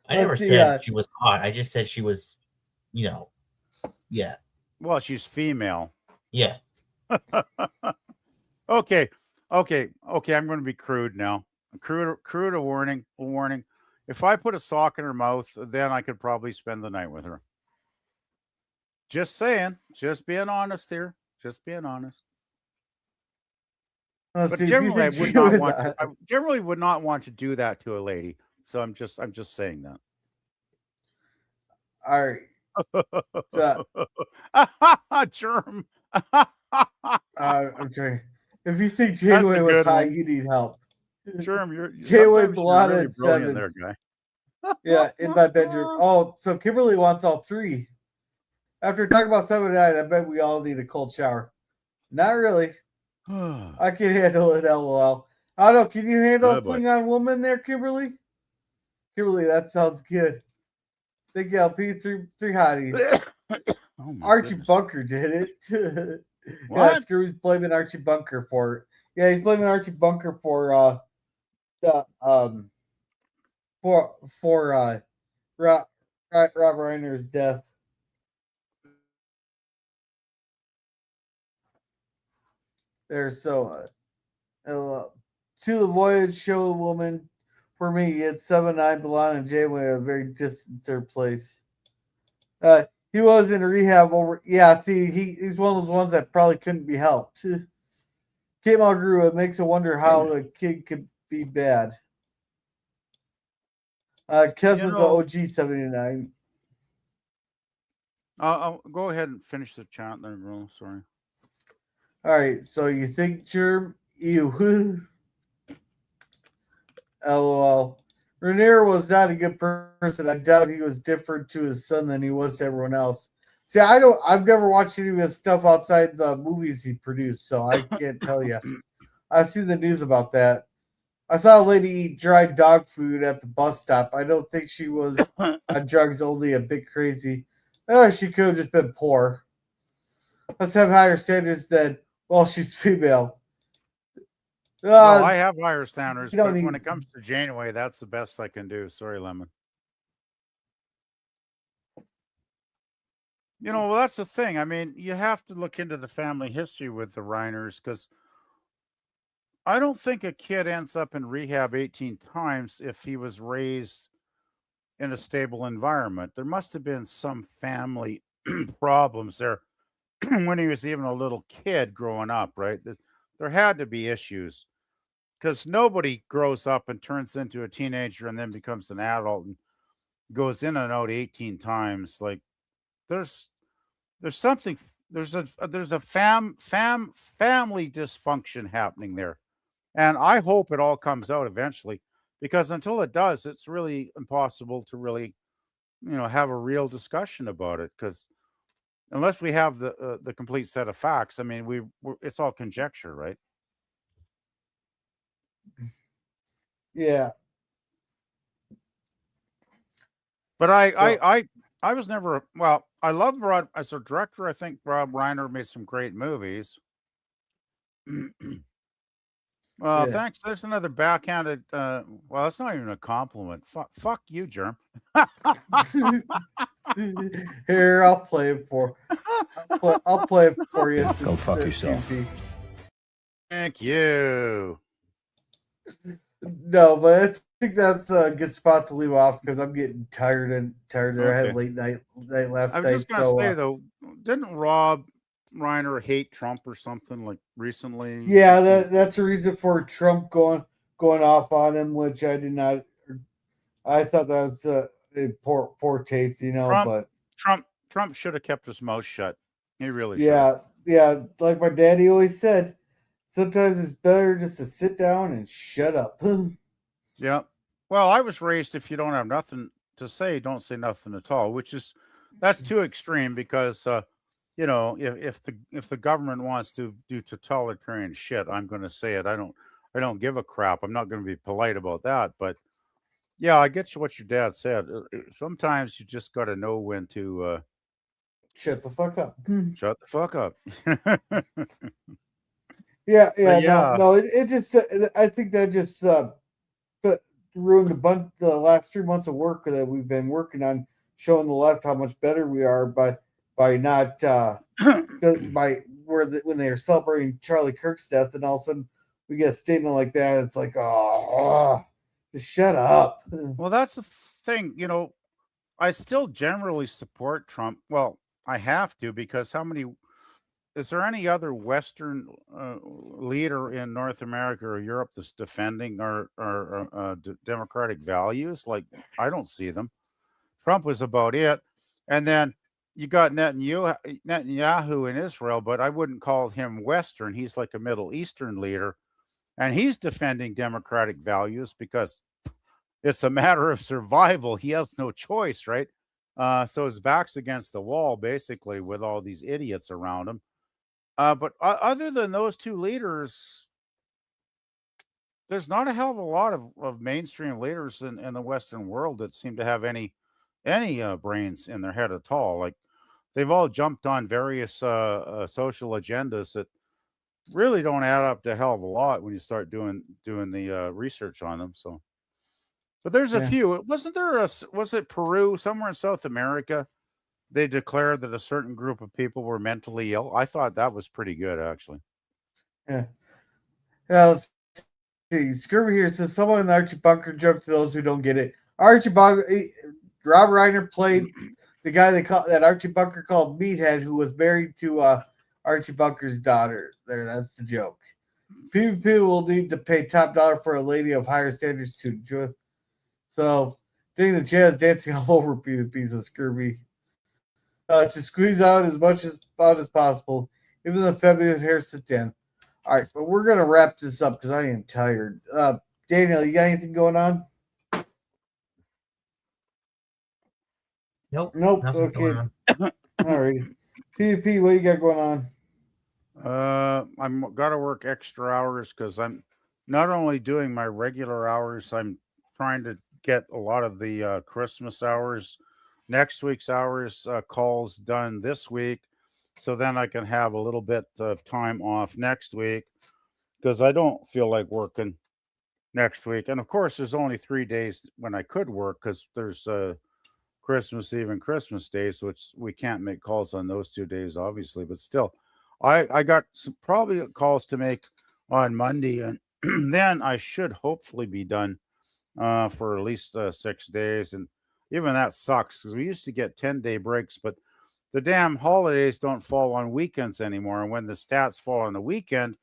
I never said she was hot. I just said she was, yeah. Well, she's female. Yeah. Okay. I'm going to be crude now. Crude. A warning. If I put a sock in her mouth, then I could probably spend the night with her. Just saying. Just being honest here. Just being honest. But generally, I generally would not want to do that to a lady. So I'm just saying that. All right. Germ. I'm trying. If you think Janeway was high, you need help. Germ, Janeway blotted really 7. There, guy. Yeah, in my bedroom. Oh, so Kimberly wants all 3. After talking about 7 and 9, I bet we all need a cold shower. Not really. I can handle it, LOL. I don't know. Can you handle a Klingon woman there, Kimberly? Kimberly, that sounds good. Thank you, LP. 3 hotties. Archie Bunker did it. What? Yeah, Screw's blaming Archie Bunker for it. Yeah, he's blaming Archie Bunker for Rob Reiner's death. There's to the voyage show woman. For me, it's 7-9 Belon and Janeway, a very distant third place. He was in rehab over. Yeah, see, he's one of those ones that probably couldn't be helped. Kate Mulgrew, it makes a wonder how a kid could be bad. Kes was the OG 79. I'll go ahead and finish the chat there, girl. Sorry. All right, so you think Germ? Ew. LOL. Reiner was not a good person. I doubt he was different to his son than he was to everyone else. See, I've never watched any of his stuff outside the movies he produced, so I can't tell you. I've seen the news about that. I saw a lady eat dried dog food at the bus stop. I don't think she was on drugs, only a bit crazy. She could have just been poor. Let's have higher standards than, well, she's female. Well, I Uh, have higher standards, you don't but when need. it comes to Janeway, that's the best I can do. Sorry, Lemon. Well, that's the thing. I mean, you have to look into the family history with the Reiners because I don't think a kid ends up in rehab 18 times if he was raised in a stable environment. There must have been some family problems there when he was even a little kid growing up, right? There had to be issues because nobody grows up and turns into a teenager and then becomes an adult and goes in and out 18 times. Like there's something there's a family dysfunction happening there. And I hope it all comes out eventually because until it does, it's really impossible to really, have a real discussion about it because unless we have the complete set of facts, I mean, it's all conjecture, right? Yeah. But So I was never well. I love Rod as a director. I think Rob Reiner made some great movies. Well, yeah. thanks. There's another backhanded. Well, that's not even a compliment. Fuck you, Germ. Here, I'll play it for. I'll play it for you. Go fuck yourself. PvP. Thank you. No, but I think that's a good spot to leave off because I'm getting tired there. I had Okay. late night last I was night. just gonna So say though, didn't Rob Reiner hate Trump or something like recently? yeah, Just that's a reason for Trump going off on him, which I did not. I thought that was a poor taste, Trump, But Trump should have kept his mouth shut. He really should have. yeah, like my daddy always said, sometimes it's better just to sit down and shut up. Yeah. Well, I was raised if you don't have nothing to say, don't say nothing at all, that's too extreme because if the government wants to do totalitarian shit, I'm going to say it. I don't give a crap. I'm not going to be polite about that, but yeah, I get you what your dad said. Sometimes you just got to know when to Shut the fuck up. shut the fuck up. Yeah, But yeah, no. It just. I think that just ruined the last 3 months of work that we've been working on, showing the left how much better we are by not when they are celebrating Charlie Kirk's death, and all of a sudden we get a statement like that. It's like, just shut up. well, that's the thing. I still generally support Trump. Well, I have to because is there any other Western leader in North America or Europe that's defending our democratic values? Like, I don't see them. Trump was about it. And then you got Netanyahu in Israel, but I wouldn't call him Western. He's like a Middle Eastern leader. And he's defending democratic values because it's a matter of survival. He has no choice, right? So his back's against the wall, basically, with all these idiots around him. But other than those two leaders, there's not a hell of a lot of mainstream leaders in the Western world that seem to have any brains in their head at all. Like they've all jumped on various social agendas that really don't add up to a hell of a lot when you start doing the research on them. So, but there's a Yeah. few. Wasn't there was it Peru somewhere in South America? They declared that a certain group of people were mentally ill. I thought that was pretty good, actually. Yeah. Let's see. Scurvy here says someone in the Archie Bunker joke to those who don't get it. Archie Bunker, Rob Reiner played the guy that Archie Bunker called Meathead, who was married to Archie Bunker's daughter. That's the joke. PvP will need to pay top dollar for a lady of higher standards to enjoy. So, think the jazz dancing all over PvP's a Scurvy. To squeeze out as much as possible, even the feminine hair sit down. All right, but we're gonna wrap this up because I am tired. Daniel, you got anything going on? Nope. Nope. Nothing's Okay. going on. All right. PvP, what you got going on? I'm got to work extra hours because I'm not only doing my regular hours, I'm trying to get a lot of the Christmas hours, next week's hours calls done this week. So then I can have a little bit of time off next week because I don't feel like working next week. And of course, there's only 3 days when I could work because there's Christmas Eve and Christmas Day, so it's we can't make calls on those 2 days, obviously. But still, I got some probably calls to make on Monday, and then I should hopefully be done for at least 6 days. And even that sucks because we used to get 10-day breaks, but the damn holidays don't fall on weekends anymore. And when the stats fall on the weekend,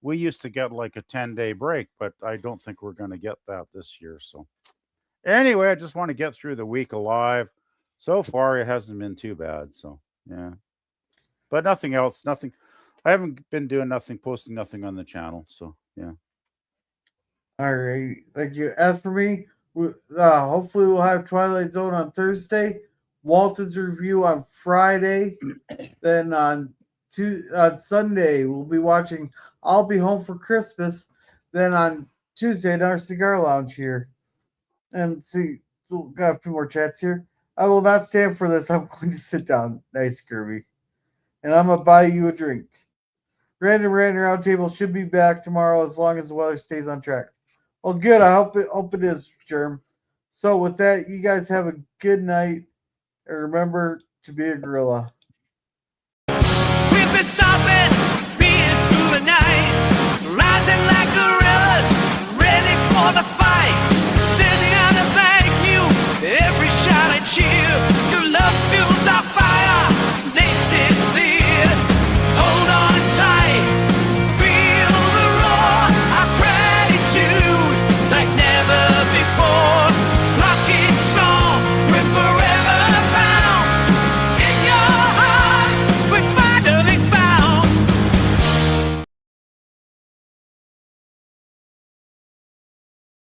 we used to get like a 10-day break, but I don't think we're going to get that this year. So anyway, I just want to get through the week alive. So far, it hasn't been too bad. So yeah, but nothing else. Nothing. I haven't been doing nothing, posting nothing on the channel. So yeah. All right, thank you. As for me, hopefully we'll have Twilight Zone on Thursday, Walton's review on Friday, then on Sunday we'll be watching I'll Be Home for Christmas, then on Tuesday in our Cigar Lounge here. And see, we've got a few more chats here. I will not stand for this. I'm going to sit down. Nice, Kirby. And I'm going to buy you a drink. Random Roundtable should be back tomorrow as long as the weather stays on track. Well, good. I hope it is, Germ. So with that, you guys have a good night. And remember to be a gorilla.